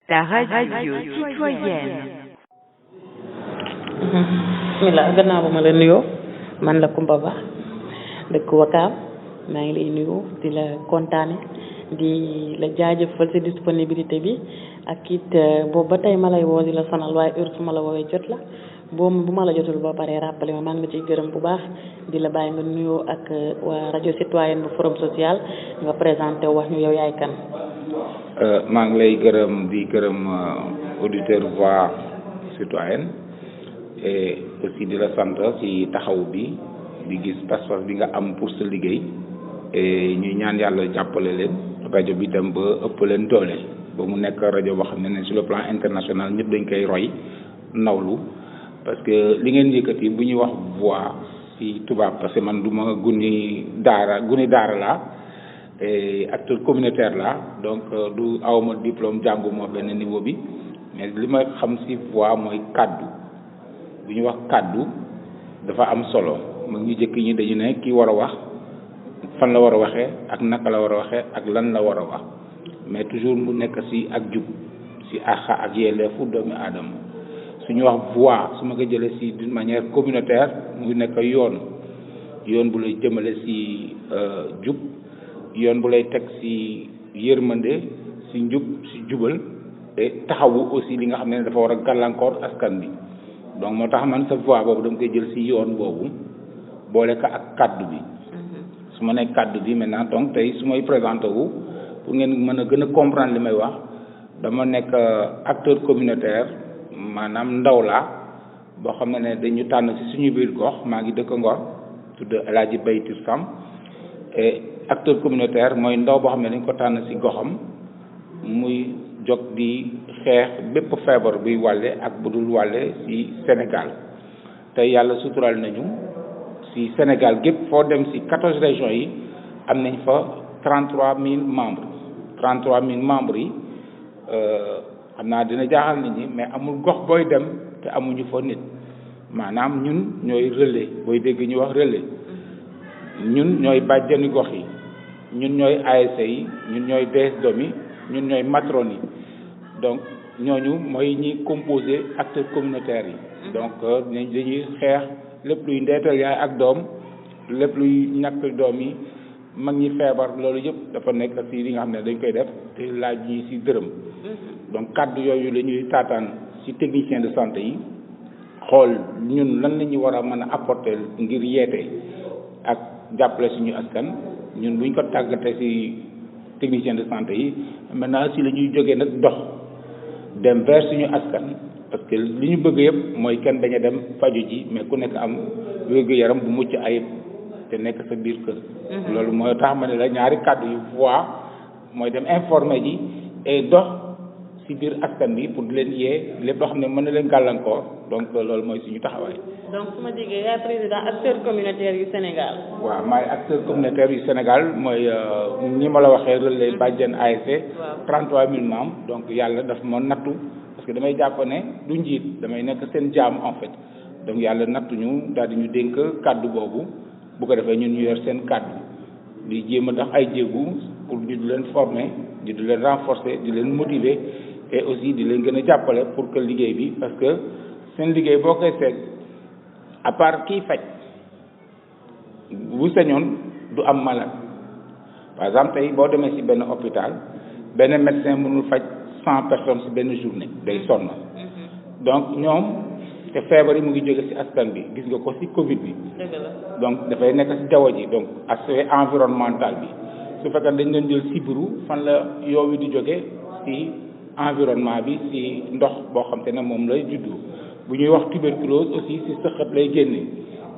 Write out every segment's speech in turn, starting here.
la radio citoyenne. bismillah gannaaw ba ma la nuyoo man la Kumba Ba dëkk Wakaam maa ngi lay nuyu di la kontaane di la jaajëfal ci disponibilité bi ak it boobu ba tey ma lay woo di la sonal waaye heure su ma la woowee jot la boobu bu ma la jotul ba pare rappelé ma maa ngi la ciy gërëm bu baax di la bàyyi nga nuyoo ak waa rajo citoyenne bu forum social nga présenté wax ñu yow yaay kan. maa ngi lay gërëm di gërëm auditeur voix citoyenne et aussi di la sant ci taxaw bi di gis pas-pas bi nga am pour sa liggéey et ñuy ñaan yàlla jàppale leen rajo bi dem ba ëpp leen doole ba mu nekk rajo boo xam ne sur le plan international ñëpp dañ koy roy nawlu parce que li ngeen yëkkati bu ñuy wax voix ci tubaab parce que man du ma guni daara laa et acteur communautaire la donc du awma diplôme jànguma benn niveau bi mais li ma xam ci voix mooy kàddu bu ñu wax kàddu dafa am solo mag ñu jëkk ñi dañu ne ki war a wax fan la war a waxee ak naka la war a waxee ak lan la war a wax mais toujours mu nekk ci ak jub ci àq ak yelleefu doomu aadama suñu wax voix su ma ko jëlee ci d'une manière communautaire mu nekk yoon bu lay jëmale ci jub yoon bu lay teg ci yërmande ci njub ci jubal te taxawu aussi li nga xam ne dafa war a gàllankoor askan bi donc moo tax man sa voix boobu dama koy jël ci yoon boobu boole ko ak kàddu bi su ma nekk kàddu bi maintenant donc tey su may présenté wu pour ngeen mën a gën a comprendre li may wax dama nekk acteur communautaire maanaam ndaw laa boo xam ne dañu tànn ci suñu biir gox maa ngi dëkk Ngor tudd El Hadji Baytir Sam et acteur communautaire mooy ndaw boo xam ne dañ ko tànn ci goxam muy jóg di xeex bépp feebar buy wàlle ak bu dul wàlle ci Sénégal tey yàlla suturaal nañu ci Sénégal gépp foo dem ci 14 régions yi am nañ fa 33000 membres 33000 membres yi xam naa dina jaaxal nit ñi mais amul gox booy dem te amuñu fa nit maanaam ñun ñooy relais booy dégg ñu wax relais ñun ñooy bàjjani gox yi ñun ñooy ASC yi ñun ñooy DSDOM yi ñun ñooy matrone yi donc ñooñu mooy ñi composé acteurs communautaires yi donc dañuy xeex lépp luy ndeetal yaay ak doom lépp luy ñàkk doom yi mag ñi feebar loolu yëpp dafa nekk ci li nga xam ne dañ koy def te laaj ñi ci dërëm donc kàddu yooyu la ñuy taataan ci technicien de santé yi xool ñun lan la ñu war a mën a apporter ngir yeete ak jàppale suñu askan ñun buñ ko tàggatee ci technicien de santé yi maintenant ci la ñuy jógee nag dox dem vers suñu askan parce que li ñu bëgg yëpp mooy kenn bañ a dem faju ji mais ku nekk am wér-gu-yaram bu mucc ayib te nekk sa biir kër loolu mooy tax ma ne la ñaari kàddu yu voix mooy dem informer ji et dox ci biir askan bi pour di leen yee lépp loo xam ne mën na leen gàllankoor donc loolu mooy suñu taxawaay. donc su ma déggee yaay président acteur communautaire yu Sénégal. waaw maay acteur communautaire yu Sénégal mooy ñi ma la waxee relais bàjjen ASC. 33000 membres donc yàlla daf ma nattu parce que damay jàpp ne du njiit damay nekk seen jaam en fait donc yàlla nattu ñu daal di ñu dénk kàddu boobu bu ko defee ñun ñu yor seen kàddu di jéem a tax ay jéegu pour ñu di leen former di leen renforcer di leen motiver. et aussi di leen gën a jàppale pour que liggéey bi parce que seen liggéey boo koy seet à part kiy faj bu sañoon du am malade par exemple tey boo demee ci benn hôpital benn médecin mënul faj 100 personnes ci benn journée day sonn donc ñoom te feebar yi mu ngi jóge ci askan bi gis nga ko ci Covid bi donc dafay nekk ci jaww ji donc aspect environnemental bi su fekkee dañ leen jël sibiru fan la yow wi di jóge ci environnement bi ci ndox boo xam te ne moom lay juddu bu ñuy wax tuberculose aussi ci sëqët lay génne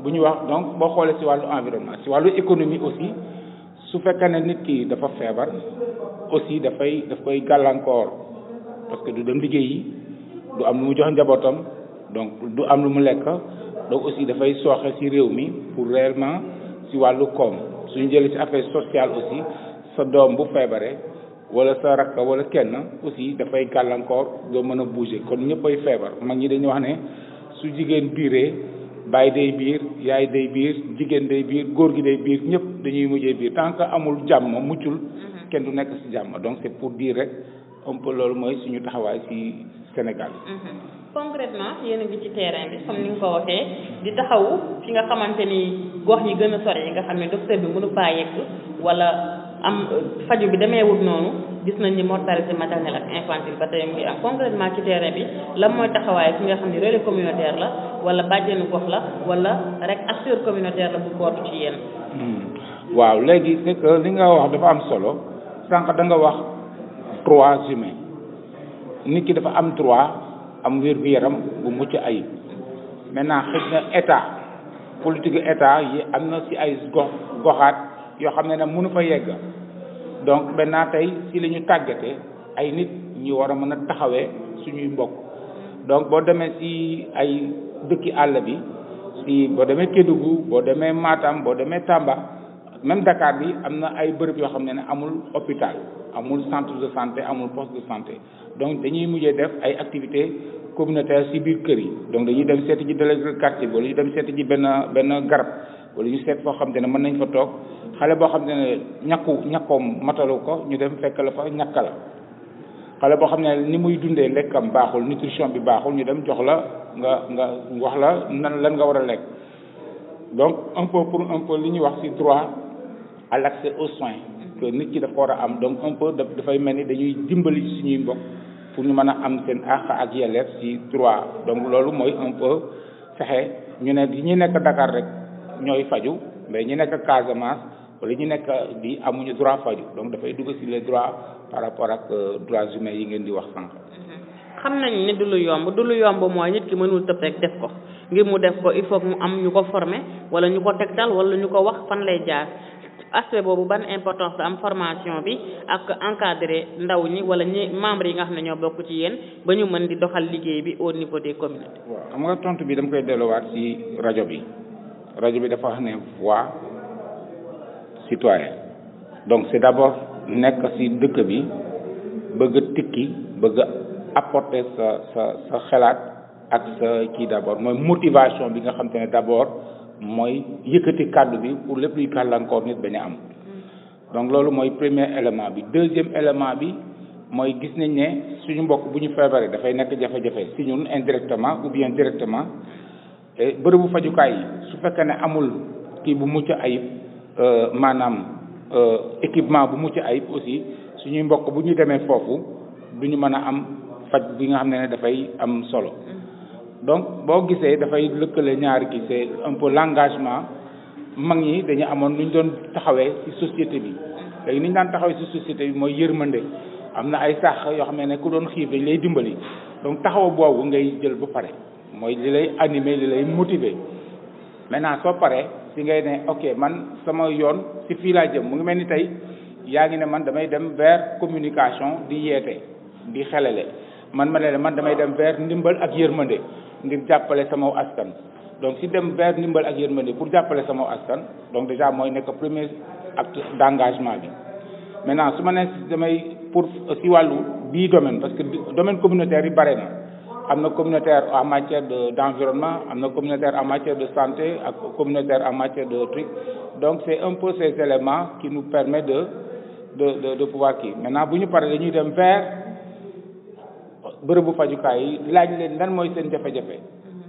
bu ñuy wax donc boo xoolee ci wàllu environnement ci wàllu économie aussi su fekkee ne nit ki dafa feebar aussi daf koy gàllankoor parce que du dem liggéeyi du am lu mu jox njabootam donc du am lu mu lekk donc aussi dafay sooxe ci réew mi pour réellement ci wàllu koom suñu jëlee ci affaire sociale aussi sa doom bu feebaree wala sa rakk wala kenn aussi dafay gàllankoor doo mën a bouger kon ñëppay feebar mag ñi dañuy wax ne su jigéen biiree baay day biir yaay day biir jigéen day biir góor gi day biir ñëpp dañuy mujjee biir tant que amul jàmm muccul kenn du nekk ci jàmm donc c'est pour dire rek un peu loolu mooy suñu taxawaay ci Sénégal. concrètement yéen a ngi ci terrain bi comme ni nga ko waxee di taxawu fi nga xamante ni gox yi gën a sori yi nga xam ne docteur bi mënu faa yegg wala am faju bi demeewul noonu gis nañ ni mortalité maternelle ak infantile ba tey mu ngi am concrètement ci terrain bi lan mooy taxawaay fi nga xam ne relais communautaire la wala bàjjenu gox la wala rek acteur communautaire la bu bootu ci yéen. waaw léegi c'est que li nga wax dafa am solo sànq da nga wax droits humains nit ki dafa am droit am wér-gu-yaram bu mucc ayib maintenant xëy na état politique état yi am na ci ay goxaat yoo xam ne mënu fa yegg donc maintenant tey ci la ñu tàggatee ay nit ñi war a mën a taxawee suñuy mbokk donc boo demee ci ay dëkki àll bi ci boo demee Kédougou boo demee Matam boo demee Tamba même Dakar bi am na ay bërëb yoo xam ne amul hôpital amul centre de santé amul poste de santé donc dañuy mujjee def ay activités communautaires ci biir kër yi donc dañuy dem seeti ji délégué quartier wala ñu dem seeti ji benn garab wala ñu seet foo xam ne mën nañ fa toog xale boo xam ne ñakkoom matalu ko ñu dem fekk la fa ñàkka la xale boo xam ne ni muy dundee lekkam baaxul nutrition bi baaxul ñu dem jox la nga wax la lan nga war a lekk donc un peu li ñuy wax ci droit à l'accès aux soins que nit ki dafa war a am donc un peu dafay mel ni dañuy dimbali suñuy mbokk pour ñu mën a am seen àq ak yelleef ci droit donc loolu mooy un peu fexe ñu ne ñi nekk Dakar rek ñooy faju mais ñi nekk Casamance wala ñi nekk bi amuñu droit faju donc dafay dugg ci les droits par rapport ak droits humains yi ngeen di wax sànq. xam nañ ne du lu yomb mooy nit ki mënul tëb rek def ko ngir mu def ko il faut que mu am ñu ko former wala ñu ko tegtal wala ñu ko wax fan lay jaar aspect boobu ban importance la am formation bi ak encadrer ndaw ñi wala ñi membres yi nga xam ne ñoo bokk ci yéen ba ñu mën di doxal liggéey bi au niveau des communautés. waaw xam nga tontu bi dama koy delluwaat ci rajo bi dafa wax ne voix citoyenne donc c'est d'abord nekk ci dëkk bi bëgg a tikki bëgg a apporter sa xalaat ak sa kii d'abord mooy motivation bi nga xam te ne d'abord mooy yëkkati kàddu bi pour lépp luy gàllankoor nit bañ a am donc loolu mooy premier élément bi deuxième élément bi mooy gis nañ ne suñu mbokk bu ñu feebaree dafay nekk jafe-jafe si ñun indirectement ou bien directement te bërëbu fajukaay yi su fekkee ne amul kii bu mucc ayib maanaam équipement bu mucc ayib aussi suñuy mbokk bu ñu demee foofu du ñu mën a am faj bi nga xam ne dafay am solo donc boo gisee dafay lëkkale ñaari kii c'est un peu l'engagement mag ñi dañu amoon nu ñu doon taxawee ci société bi léegi ni ñu daan taxawee ci société bi mooy yërmande am na ay sax yoo xam ne ku doon xiif dañ lay dimbali donc taxaw boobu ngay jël ba pare mooy li lay animer li lay motiver maintenant soo paree si ngay ne ok man sama yoon si fii laa jëm mu ngi mel ni tey yaa ngi ne man damay dem vers communication di yeete di xelale man damay dem vers ndimbal ak yërmande ngir jàppale sama askan donc si dem vers ndimbal ak yërmande pour jàppale sama askan donc déjà mooy nekk premier acte d'engagement bi maintenant su ma nee damay pour si wàllu bii domaine parce que domaine communautaire yi bare na am na communautaire en matière d'environnement am na communautaire en matière de santé ak communautaire en matière de truc donc c'est un peu ces éléments qui nous permet de pouvoir kii maintenant bu ñu paree dañuy dem vers bërëbu fajukaay yi laaj leen lan mooy seen jafe-jafe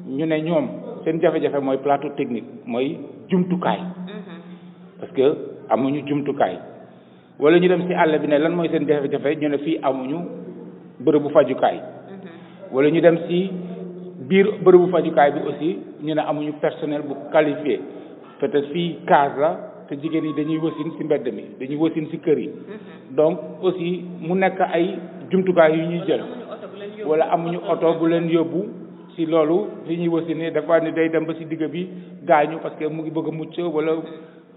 ñu ne ñoom seen jafe-jafe mooy plateau technique mooy jumtukaay parce que amuñu jumtukaay wala ñu dem ci àll bi ne lan mooy seen jafe-jafe ñu ne fii amuñu bërëbu fajukaay wala ñu dem ci biir bërëbu fajukaay bi aussi ñu ne amuñu personnel bu qualifié peut-être fii case la te jigéen yi dañuy wasin ci mbedd mi dañuy wasin ci kër yi donc aussi mu nekk ay jumtukaay yu ñuy jël wala amuñu oto bu leen yóbbu ci loolu fi ñuy wasine dafa ni day dem ba ci digg bi gaañu parce que mu ngi bëgg a mucc wala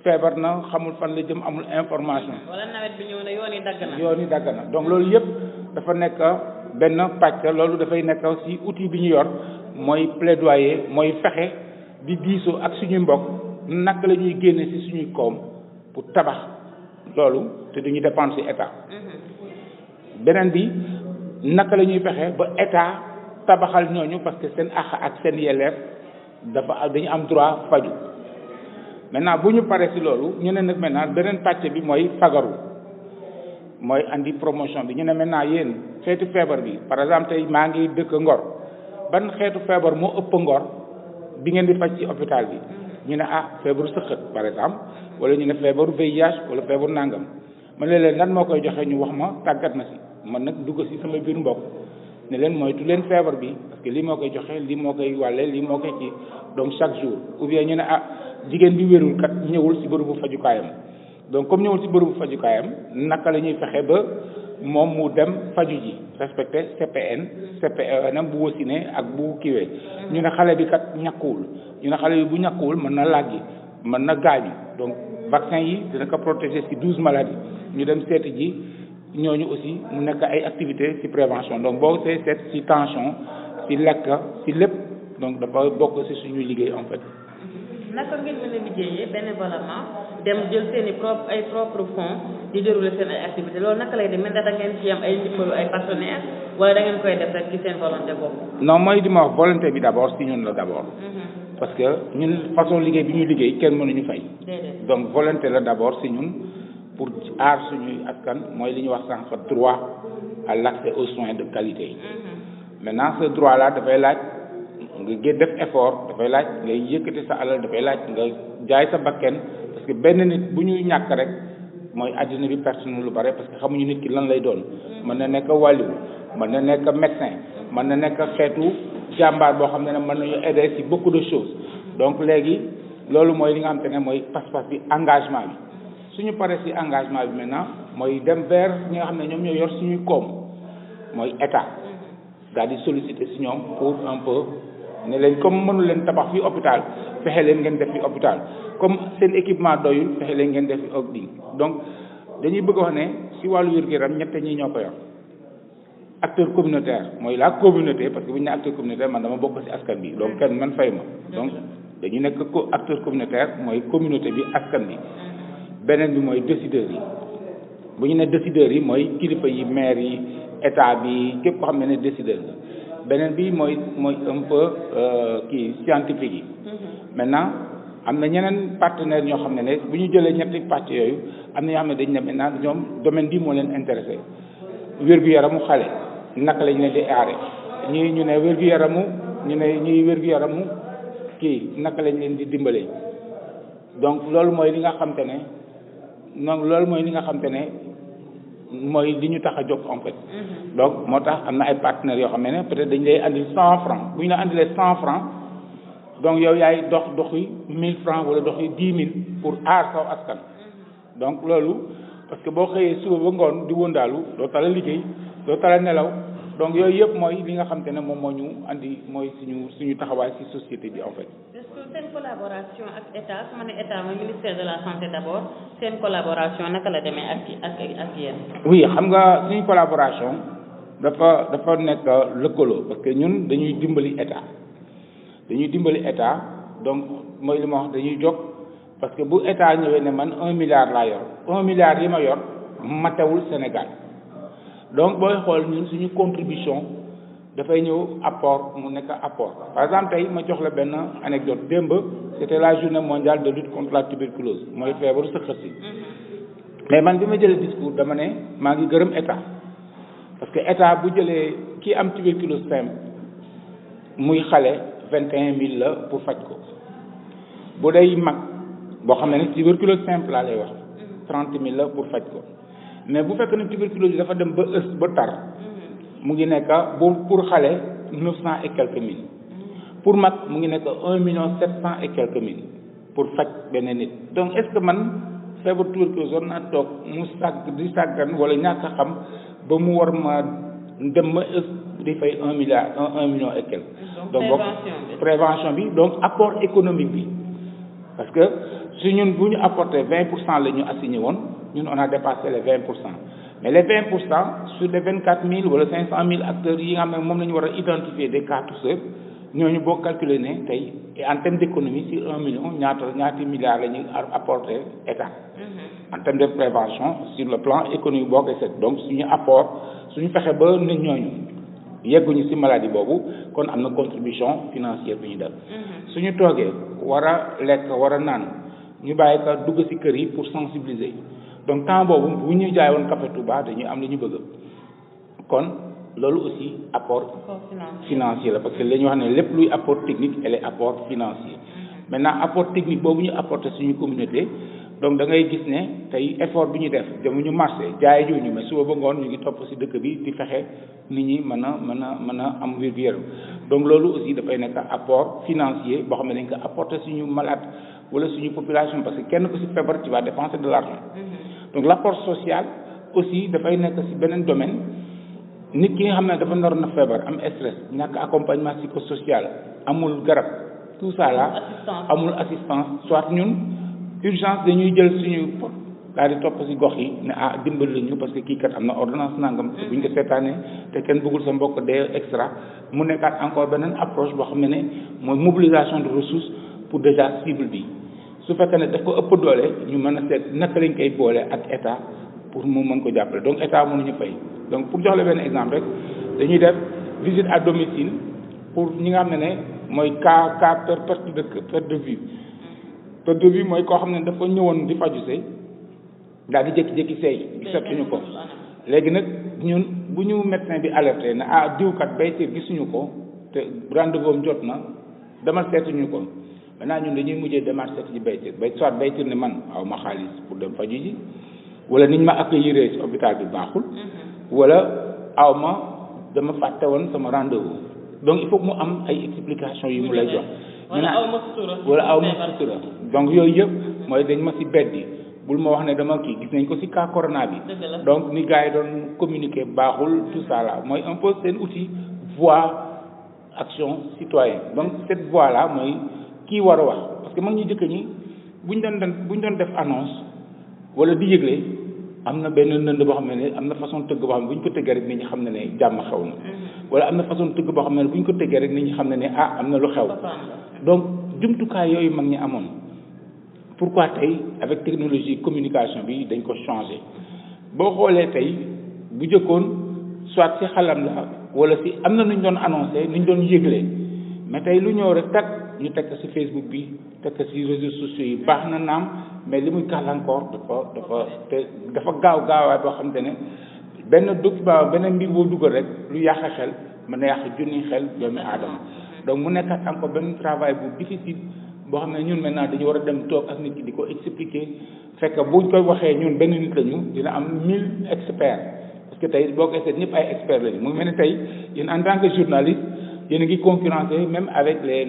feebar na xamul fan la jëm amul information. wala nawet bi ñëw na yoon yi dagg na donc loolu yëpp dafa nekk benn pàcc loolu dafay nekk ci outil bi ñu yor mooy plaidoyer mooy fexe di diisoo ak suñuy mbokk naka la ñuy génne ci suñuy koom pour tabax loolu te duñu dépendre ci état. beneen bi naka la ñuy fexe ba état tabaxal ñooñu parce que seen àq ak seen yelleef dañu am droit faju maintenant bu ñu paree ci loolu ñu ne nag maintenant beneen pàcc bi mooy fagaru mooy andi promotion bi ñu ne maintenant yéen xeetu feebar bi par exemple tey maa ngi dëkk Ngor ban xeetu feebar moo ëpp Ngor bi ngeen di faj ci hôpital bi ñu ne feebaru sëqët par exemple wala ñu ne feebaru VIH wala feebaru nangam ma ne leen lan moo koy joxe ñu wax ma tàggat na si man nag dugg si sama biir mbokk ne leen moytu leen feebar bi parce que lii moo koy joxe lii moo koy wàlle lii moo koy ci donc chaque jour ou bien ñu ne jigéen bi wérul kat ñëwul si bërëbu fajukaayam donc comme ñëwul si bërëbu fajukaayam naka la ñuy fexe ba moom mu dem faju ji respecté CPN bu wasine ak bu kiwee ñu ne xale bi kat ñàkkuwul ñu ne xale bi bu ñàkkuwul mën na làggi mën na gaañu donc vaccin yi dina ko protéger si 12 maladies ñu dem seeti ji ñooñu aussi mu nekk ay activités ci prévention donc boo see seet ci tension ci lekk ci lépp donc dafa bokk ci suñuy liggéey en fait. naka ngeen mën a liggéeyee bénévolement dem jël seen ay propre fonds di dérouler seen ay activités loolu naka lay demee ndax da ngeen ci am ay ndimbalu ay partenaires wala da ngeen koy def rek ci seen volonté bopp. non mooy di ma wax volonté bi d'abord ci ñun la d'abord. parce que ñun façon liggéey bi ñuy liggéey kenn mënuñu fay. donc volonté la d'abord ci ñun. pour aar suñuy askan mooy li ñuy wax sànq droit à l'accès aux soins de qualité. Maintenant ce droit là dafay laaj nga def effort dafay laaj ngay yëkkati sa alal dafay laaj nga jaay sa bakken parce que benn nit bu ñuy ñàkk rek mooy àddina bi perte na lu bare parce que xamuñu nit ki lan lay doon. mën na nekk wàlliwu mën na nekk médecin mën na nekk xeetu jàmbaar boo xam ne mën nañu aider ci beaucoup de choses donc léegi loolu mooy li nga xam te ne mooy pas-pas bi engagement bi. suñu paree ci engagement bi maintenant mooy dem vers ñi nga xam ne ñoom ñoo yor suñuy koom mooy état daal di solliciter ci ñoom pour un peu ne leen comme mënu leen tabax fi hôpital fexe leen ngeen def fi hôpital comme seen équipement doyul fexe leen ngeen def fi hôpital donc dañuy bëgg wax ne ci wàllu wér-gu-yaram ñett ñi ñoo ko yor acteur communautaire mooy la communauté parce que bu ñu ne acteur communautaire man dama bokk ci askan bi donc kenn man fay ma donc dañu nekk acteur communautaire mooy communauté bi askan bi beneen bi mooy décideurs yi bu ñu ne décideurs yi mooy kilifa yi maire yi état bi képp ko xam ne décideur la beneen bi mooy un peu scientifique yi maintenant am na ñeneen partenaires ñoo xam ne bu ñu jëlee ñetti pàcc yooyu am na ñoo xam ne dañ ne maintenant ñoom domaine bi moo leen intéressé wér-gu-yaramu xale naka lañ leen di aare ñii ñu ne wér-gu-yaramu ñu ne ñii wér-gu-yaramu naka lañ leen di dimbalee donc loolu mooy li nga xam te ne donc loolu mooy li nga xam te ne mooy li ñu tax a jóg en fait. donc moo tax am na ay partenaires yoo xam ne peut-être dañu lay andil 100 francs bu ñu la andilee 100 francs donc yow yaay doxi 1000 francs wala doxi 10 000 pour aar saw askan. donc loolu parce que boo xëyee suba ba ngoon di wëndaalu doo tala liggéey doo tala nelaw donc yooyu yëpp mooy li nga xam te ne moom moo ñu andi mooy suñu taxawaay ci société bi en fait. est-ce que seen collaboration ak état su ma ne état mooy ministère de la santé d'abord seen collaboration naka la demee ak yéen. oui xam nga suñu collaboration dafa nekk lëkkaloo parce que ñun dañuy dimbali état donc mooy li ma wax dañuy jóg parce que bu état ñëwee ne man 1 milliard laa yor 1 milliard yi ma yor matewul Sénégal donc booy xool ñun suñu contribution dafay ñëw apport mu nekk apport par exemple tey ma jox la benn anecdote démb c'était la journée mondiale de lutte contre la tuberculose mooy feebaru sëqët si mais man bi ma jëlee discours dama ne maa ngi gërëm état parce que état bu jëlee kii am tuberculose simple muy xale 21000 la pour faj ko bu day mag boo xam ne tuberculose simple laa lay wax 30000 la pour faj ko mais bu fekk ne tuberculose bi dafa dem ba ba tar mu ngi nekk pour xale 900 et quelques mille pour mag mu ngi nekk 1 700 000 et quelques mille pour faj benn nit donc est-ce que man feebar tuberculose war naa toog mu di sàggan wala ñàkk a xam ba mu war ma dem ma di fay 1 million et quelques donc prévention bi donc apport économique bi parce que su ñun bu ñu apporté 20% la ñu assigné woon ñun on a dépassé les 20%. Mais les 20% sur les 24 000 ou les 500 000 acteurs qui ont identifié des cas tous ceux, nous avons calculé et en termes d'économie, sur 1 million, nous avons milliards apporté l'État. En termes de prévention, sur le plan économique, donc si nous apport, si nous faisons bon, nous avons une maladie, nous avons une contribution financière. Si nous avons wara lek wara nan ñu bayé ka dugg ci kër yi pour sensibiliser donc temps boobu bu ñu jaay woon Café Touba dañuy am li ñu bëgg kon loolu aussi apport financier la parce que li ñu wax ne lépp luy apport technique elle est apport financier maintenant apport technique boobu ñu apporter suñu communauté donc da ngay gis ne tey effort bi ñu def demuñu marché jaay ñu mais suba ba ngoon ñu ngi topp ci dëkk bi di fexe nit ñi mën a am wér-gu-yaram donc loolu aussi dafay nekk apport financier boo xam ne dañ ko apporter suñu malade wala suñu population parce que kenn ku ci feebar tu vas dépenser de l'argent donc l'apport social aussi dafay nekk ci beneen domaine nit ki nga xam ne dafa naroon na feebar am stress ñàkk accompagnement psychosocial amul garab tout ça là amul assistance soit ñun urgence dañuy jël suñu pot daal di topp ci gox yi ne dimbal lañu parce que kii kat am na ordonnance nangam buñ ko seetaanee te kenn bëggul sa mbokk dee extra mu nekkaat encore beneen approche boo xam ne mooy mobilisation de ressources pour déjà cible bi su fekkee ne daf ko ëpp doole ñu mën a seet naka lañ koy boole ak état pour mu mën ko jàppale donc état mënuñu fay donc pour jox la benn exemple rek dañuy def visite à domicile pour ñi nga xam ne mooy cas perte de vue perte de vue mooy koo xam ne dafa ñëwoon di faju see daal di jékki-jékki seey gisatuñu ko léegi nag ñun bu ñu médecin bi alerté ne diwkat baytir gisuñu ko te rendez-vous am jot na demal seetuñu ko maintenant ñun dañuy mujjee demal seet ci baytir soit baytir ne man aw ma xaalis pour dem faju ji wala niñ ma accueillir ci hôpital bi baaxul wala aw ma dama fàtte woon sama rendez-vous donc il faut que mu am ay explication yu mu lay jox wala aw ma sutura donc yooyu yëpp mooy dañ ma ci beddi bul ma wax ne dama kii gis nañ ko ci cas corona bi donc ni gars yi doon communiquer baaxul tout ça là mooy un peu seen outil voie action citoyenne donc cette voie là mooy kii war a wax parce que mag ñu jëkk ñi buñ doon def annonce wala di yëgle am na benn nënd boo xam ne am na façon tëgg boo xam ne bu ñu ko tëggee rek nit ñi xam ne jàmm xew na wala am na façon tëgg boo xam ne bu ñu ko tëggee rek nit ñi xam ne am na lu xew donc jumtukaay yooyu mag ñi amoon pourquoi tey avec technologie communication bi dañ ko changé boo xoolee tey bu jëkkoon soit ci xalam la wala ci am na nu ñu doon annoncé nu ñu doon yëgle mais tey lu ñëw rek tak ñu teg ko ci Facebook bi teg ko ci réseaux sociaux yi baax na naam mais li muy gàllankoor dafa gaawaay boo xam te ne benn document benn mbir boo dugal rek lu yàq xel mën na yàq junni xel doomu aadama donc mu nekkat encore benn travail bu difficile boo xam ne ñun maintenant dañu war a dem toog ak nit ki di ko expliquer fekk buñ koy waxee ñun benn nit lañu dina am 1000 experts parce que tey boo koy seet ñëpp ay experts lañu mu ngi mel ne tey yéen en tant que journaliste yéen a ngi concurrencer même avec les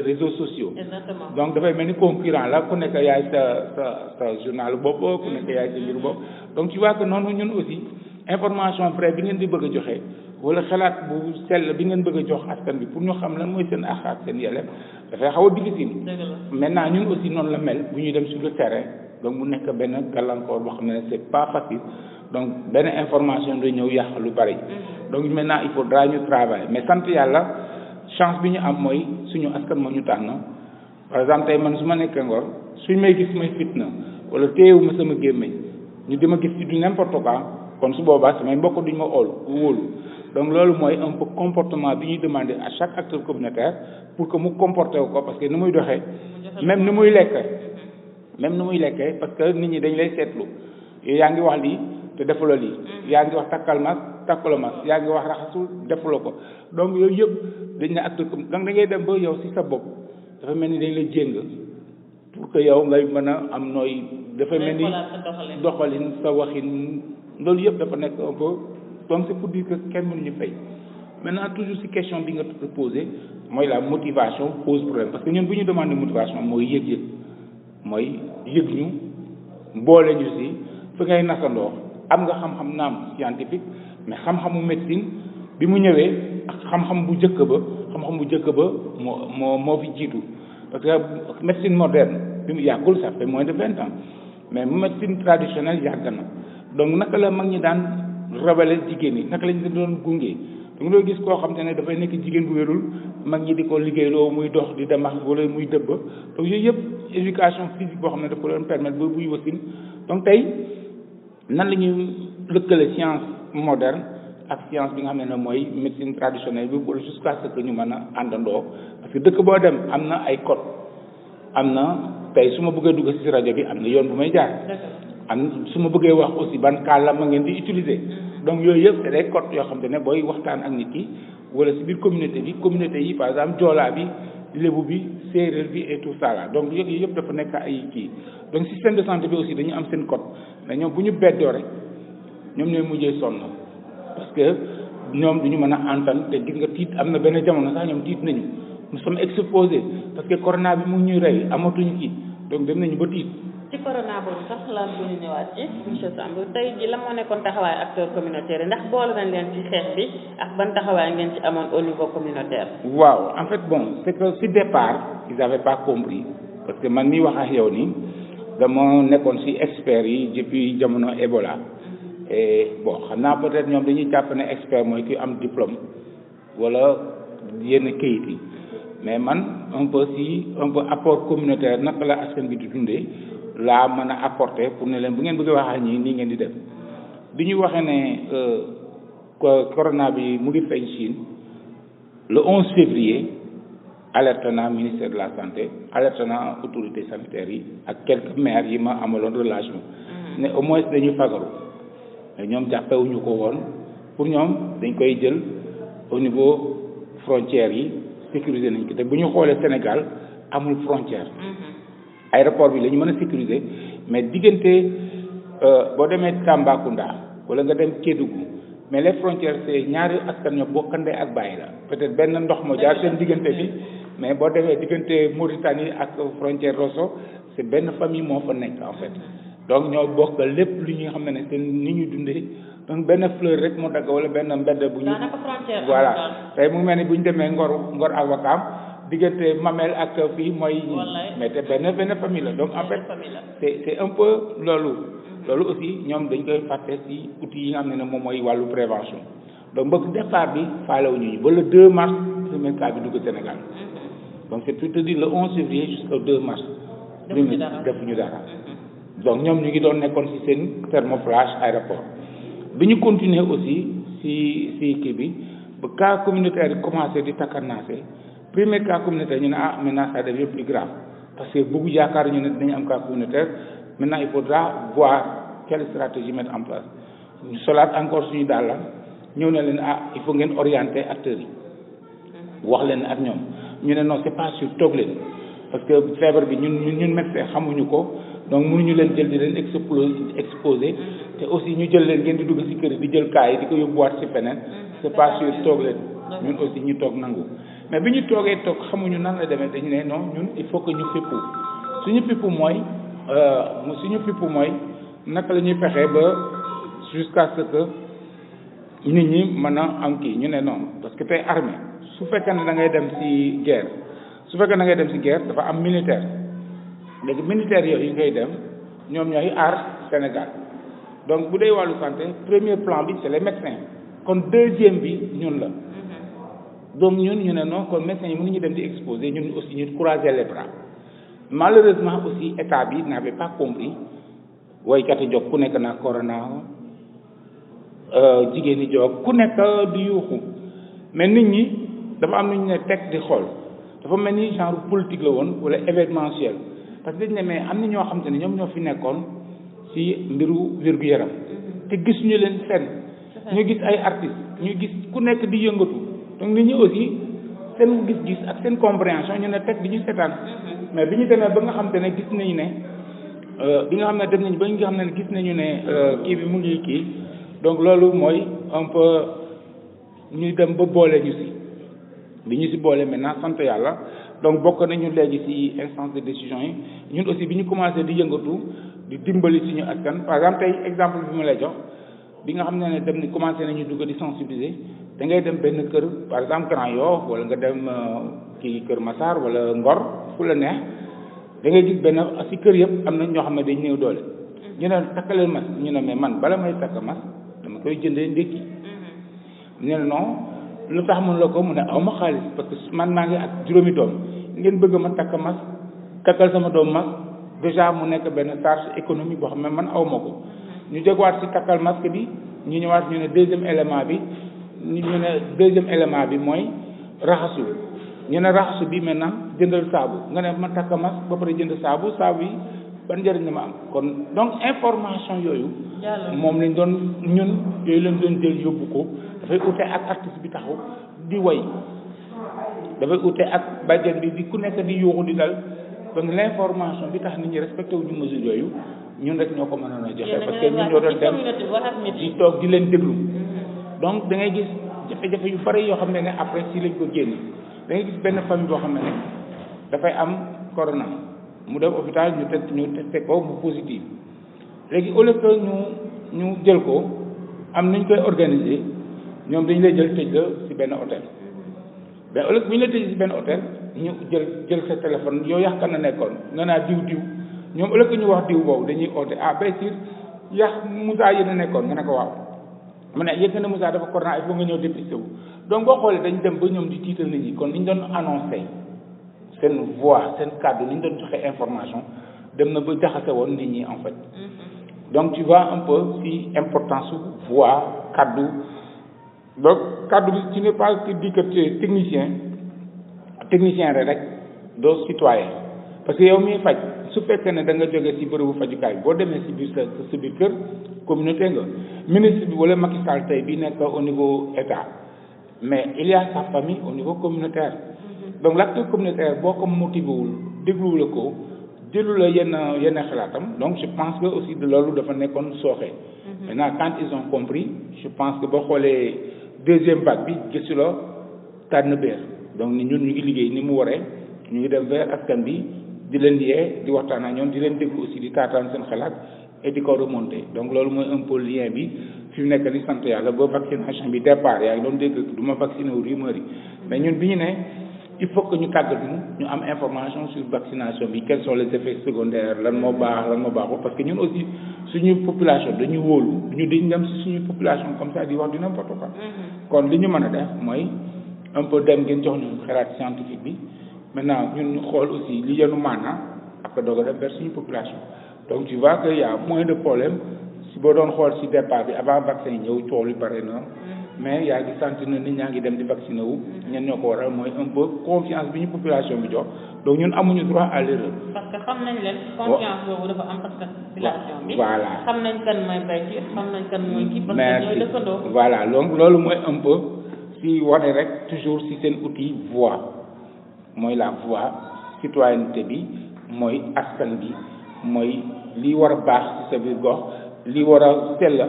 réseaux sociaux. Exactement. Donc dafay mel ni concurrent la ku nekk yaay sa journal bopp ku nekk yaay sa mbir bopp donc tu vois que noonu ñun aussi information vraie bi ngeen di bëgg a joxe wala xalaat bu sell bi ngeen bëgg a jox askan bi pour ñu xam lan mooy seen àq ak seen yelleef dafay xaw a difficile. maintenant ñun aussi noonu la mel bu ñuy dem sur le terrain donc mu nekk benn gàllankoor boo xam ne c'est pas facile donc benn information day ñëw yàq lu bari. donc maintenant il faudra ñu travailler mais sant yàlla chance bi ñu am mooy suñu askan moo ñu tànn par exemple tey man su ma nekkee Ngor suñ may gis may fitna wala téyewu ma sama gémmiñ ñu dima gis ci du n'importe quoi kon su boobaa samay mbokk duñ ma wóolu donc loolu mooy un peu comportement bi ñuy demander à chaque acteur communautaire pour que mu comporté wu ko parce que ni muy doxee même ni muy lekkee parce que nit ñi dañ lay seetlu yow yaa ngi wax lii te defuloo lii yaa ngi wax takkal mas takkaloo mas yaa ngi wax raxasul defuloo ko donc yooyu yëpp dañ ne acteur donc da ngay dem ba yow si sa bopp dafa mel ni dañ la jéng pour que yow ngay mën a am nooy dafa mel ni doxalin sa waxin loolu yëpp dafa nekk un peu donc c'est pour dire que kenn mënuñu fay maintenant toujours si question bi nga posé mooy la motivation pose problème parce que ñun bu ñu demandé motivation mooy yëg-yëg mooy yëg ñu boole ñu si fi ngay nasandoo am nga xam-xam naam scientifique mais xam-xamu médecine bi mu ñëwee ak xam-xam bu njëkk ba moo fi jiitu parce que médecine moderne bi mu yàggul ça fait moins de 20 ans mais médecine traditionnelle yàgg na donc naka la mag ñi daan rebelle jigéen ñi naka lañ doon gunge da nga doon gis koo xam te ne dafay nekk jigéen bu wérul mag ñi di ko liggéeyloo muy dox di demax wala muy dëbb donc yooyu yëpp éducation physique boo xam ne daf ko doon permettre ba buy wasin donc tey nan la ñuy lëkkale science moderne ak science bi nga xam ne mooy médecine traditionnelle bi wala jusqu'à ce que ñu mën a àndandoo parce que dëkk boo dem am na ay code am na tey su ma bëggee dugg ci rajo bi am na yoon bu may jaar su ma bëggee wax aussi ban kàllaama ngeen di utiliser donc yooyu yëpp c'est des codes yoo xam te ne booy waxtaan ak nit ki wala si biir communauté yi par exemple joolaa bi lébu bi séeréer bi et tout ça là donc yooyu yëpp dafa nekk ay kii donc système de santé bi aussi dañu am seen code mais ñoom bu ñu beddoo rek ñoom ñooy mujjee sonn parce que ñoom duñu mën a antan te gis nga tiit am na benn jamono sax ñoom tiit nañu nous sommes exposés parce que corona bi mu ngi ñuy rey amatuñu kii donc dem nañu ba tiit. ci corona boobu sax la bu ñu ñëwaat ci monsieur Samb tey ji la moo nekkoon taxawaay acteurs communautaires yi ndax boole nañ leen ci xeex bi ak ban taxawaay ngeen ci amoon au niveau communautaire. waaw en fait bon c'est que si départ ils avaient pas compris parce que man mi wax ak yow nii dama nekkoon si experts yi depuis jamono Ebola et bon xam naa peut-être ñoom dañuy jàpp ne expert mooy ki am diplôme wala yenn kayit yi mais man un peu apport communautaire naka la askan bi di dundee laa mën a apporter pour ne leen bu ngeen bëgg a wax ak ñi nii ngeen di def bi ñu waxee ne corona bi mu ngi feeñ Chine le 11 février alerte naa ministère de la santé alerte naa autorités sanitaires yi ak quelques maires yi ma amaloon relation ne au moins dañuy fagaru mais ñoom jàppewuñu ko woon pour ñoom dañ koy jël au niveau frontières yi sécuriser nañ ko te bu ñu xoolee Sénégal amul frontière aéroport bi la ñu mën a sécuriser mais diggante boo demee Tambacounda wala nga dem Kédougou mais les frontières c'est ñaari askan ñoo bokkandee ak bàyyi la peut-être benn ndox moo jaar seen diggante bi mais boo demee diggante Mauritanie ak frontière Rosso c'est benn famille moo fa nekk en fait donc ñoo bokk lépp lu ñu xam ne seen ni ñu dundee donc benn fleur rek mu dagg wala benn mbedd bu ñu voilà tey mu mel ni bu ñu demee Ngor ak Wakaam diggante Mamel ak fii mooy mais te benn famille la donc en fait c'est un peu loolu aussi ñoom dañ koy fàtte ci outils yi nga xam ne moom mooy wàllu prévention donc mbëgg départ bi faalewuñu ñu ba le 2 mars premier cas bi dugg Sénégal donc c'est tout dire le 11 février jusqu'au 2 mars defuñu dara donc ñoom ñu ngi doon nekkoon ci seen thermoflash aéroport bi ñu continuer aussi ci kii bi ba cas communautaire yi commencé di takkarnaase premier cas communautaire ñu ne maintenant ça devient plus grave parce que bëggu yaakaar ñu ne dinañu am cas communautaire maintenant il faudra voir quelle stratégie mettre en place ñu solaat encore suñu daal la ñëw na leen il faut ngeen orienter acteurs yi wax leen ak ñoom ñu ne non c'est pas sûr toog leen parce que feebar bi ñun médecin xamuñu ko donc mënuñu leen jël di leen exposé te aussi ñu jël leen ngeen di dugg ci kër yi di jël cas yi di ko yóbbuwaat ci feneen c'est pas sûr toog leen ñun aussi ñu toog nangu mais bi ñu toogee toog xamuñu nan la demee dañu ne non ñun il faut que ñu fippu suñu fippu mooy naka la ñuy fexee ba jusqu'à ce que nit ñi mën a am kii ñu ne non parce que tey armée su fekkee ne da ngay dem ci guerre dafa am militaire léegi militaire yooyu ngay dem ñoom ñooy aar Sénégal donc bu dee wàllu santé premier plan bi c'est les médecins kon deuxième bi ñun la donc ñun ñu ne non kon médecins yi mënuñu dem di exposer ñun aussi ñu croiser les bras malheureusement aussi état bi n'avait pas compris woykati jóg ku nekk na corona jigéen ñi jóg ku nekk di yuuxu mais nit ñi dafa am lu ñu ne teg di xool dafa mel ni genre politique la woon wala événementiel parce que dañu ne mais am na ñoo xam te ne ñoom ñoo fi nekkoon ci mbiru wér-gu-yaram te gis ñu leen fenn ñu gis ay artistes ñu gis ku nekk di yëngatu donc nit ñi aussi seen gis-gis ak seen compréhension ñu ne teg di ñu seetaan mais bi ñu demee ba nga xam te ne gis nañu ne bi nga xam ne dem nañu ba nga xam ne gis nañu ne kii bi mu ngi kii donc loolu mooy un peu ñu dem ba boole ñu ci bi ñu ci boole maintenant sant yàlla donc bokk nañu léegi ci instance de décision yi ñun aussi bi ñu commencé di yëngatu di dimbali suñu askan par exemple tey exemple bi ma lay jox bi nga xam ne dem ni commencé nañu dugg di sensibiliser da ngay dem benn kër par exemple Grand Yoff wala nga dem kii Kër Massar wala Ngor fu la neex da ngay gis benn ci kër yëpp am na ñoo xam ne dañ néew doole ñu ne takkaleen masque ñu ne mais man bala may takk masque dama koy jëndee ndékki ñu ne non lu tax mun la ko mu ne aw ma xaalis parce que man maa ngi ak juróomi doom ngeen bëgg ma takk masque takkal sama doom masque déjà mu nekk benn charge économique boo xam ne man aw ma ko ñu jógwaat ci takkal masque bi ñu ñëwaat ñu ne deuxième élément bi mooy raxasu ñu ne raxasu bi maintenant jëndal saabu nga ne ma takk masque ba pare jënd saabu yi ban njëriñ la ma am kon donc information yooyu moom lañ doon ñun yooyu lañ doon jël yóbbu ko dafay ute ak artiste bi taxaw di way dafay ute ak bàjjen bi di ku nekk di yuuxu di dal donc l'information bi tax nit ñi respecté wu ñu mesure yooyu ñun rek ñoo ko mënoon a joxe parce que ñun ñoo doon dem di toog di leen déglu donc da ngay gis jafe-jafe yu bari yoo xam ne ne après si lañ ko génne da ngay gis benn famille boo xam ne ne dafay am corona mu dem hôpital ñu testé ko mu positif léegi au lieu que ñu jël ko am nañ koy organiser ñoom dañu lay jël tëj la ci benn hôtel mais au lieu que bu ñu la tëj ci benn hôtel ñu jël sa téléphone yow yax kan na nekkoon nga naa diw ñoom au lieu que ñu wax diw boobu dañuy oote bay sir yax Moussa yéen a nekkoon nga ne ko waaw mu ne yëg na Moussa dafa corona il faut nga ñëw dépisté wu donc boo xoolee dañ dem ba ñoom di tiital nit ñi kon li ñu doon annoncé seen voix seen kàddu li ñu doon joxe information dem na ba jaxase woon nit ñi en fait donc tu vois un peu si importance su voix kàddu donc kàddu bi tu n'es pas que dit que tu es technicien rek doo citoyen parce que yow miy faj su fekkee ne da nga jógee si bërëbu fajukaay boo demee si biir sa biir kër communauté nga ministre bi wala Macky Sall tey bi nekk au niveau état mais il y a sa famille au niveau communautaire donc l'acteur communautaire boo ko motivé wul dégluwu la ko jëlu la yenn xalaatam donc je pense que aussi de loolu dafa nekkoon sooxe maintenant quand ils ont compris je pense que boo xoolee deuxième vague bi gëstu la tànn beer donc ni ñun ñu ngi liggéey ni mu waree ñu ngi dem vers askan bi di leen yee di waxtaan ak ñoom di leen déglu aussi di taataan seen xalaat et di ko remonter donc loolu mooy un peu lien bi fi mu nekk ni sant yàlla ba vaccination bi départ yaa ngi doon dégg du ma vacciné wu rumeur yi mais ñun bi ñu ne il faut que ñu tàggat ñu am information sur vaccination bi quels sont les effets secondaires lan moo baax lan moo baaxul parce que ñun aussi suñu population dañu wóolu ñu diñ dem si suñu population comme ça di wax du n'importe quoi kon li ñu mën a def mooy un peu dem ngeen jox ñu xalaat scientifique bi maintenant ñun ñu xool aussi li yenu maana après doog a def vers suñu population donc tu vois que y a moins de problème si boo doon xool si départ bi avant vaccin yi ñëw coow li bare na mais yaa ngi sentir na nit ñaa ngi dem di vacciné wu ñen ñoo ko waral mooy un peu confiance bi ñu population bi jox donc ñun amuñu droit à l'erreur parce que xam nañ leen confiance boobu dafa am parce que population bi voilà xam nañ kan mooy baykat xam nañ kan mooy kii parce que ñooy dëkkandoo voilà donc loolu mooy un peu si wane rek toujours si seen outil voix mooy la voix citoyenneté bi mooy askan bi mooy li war a baax ci sa biir gox li war a sell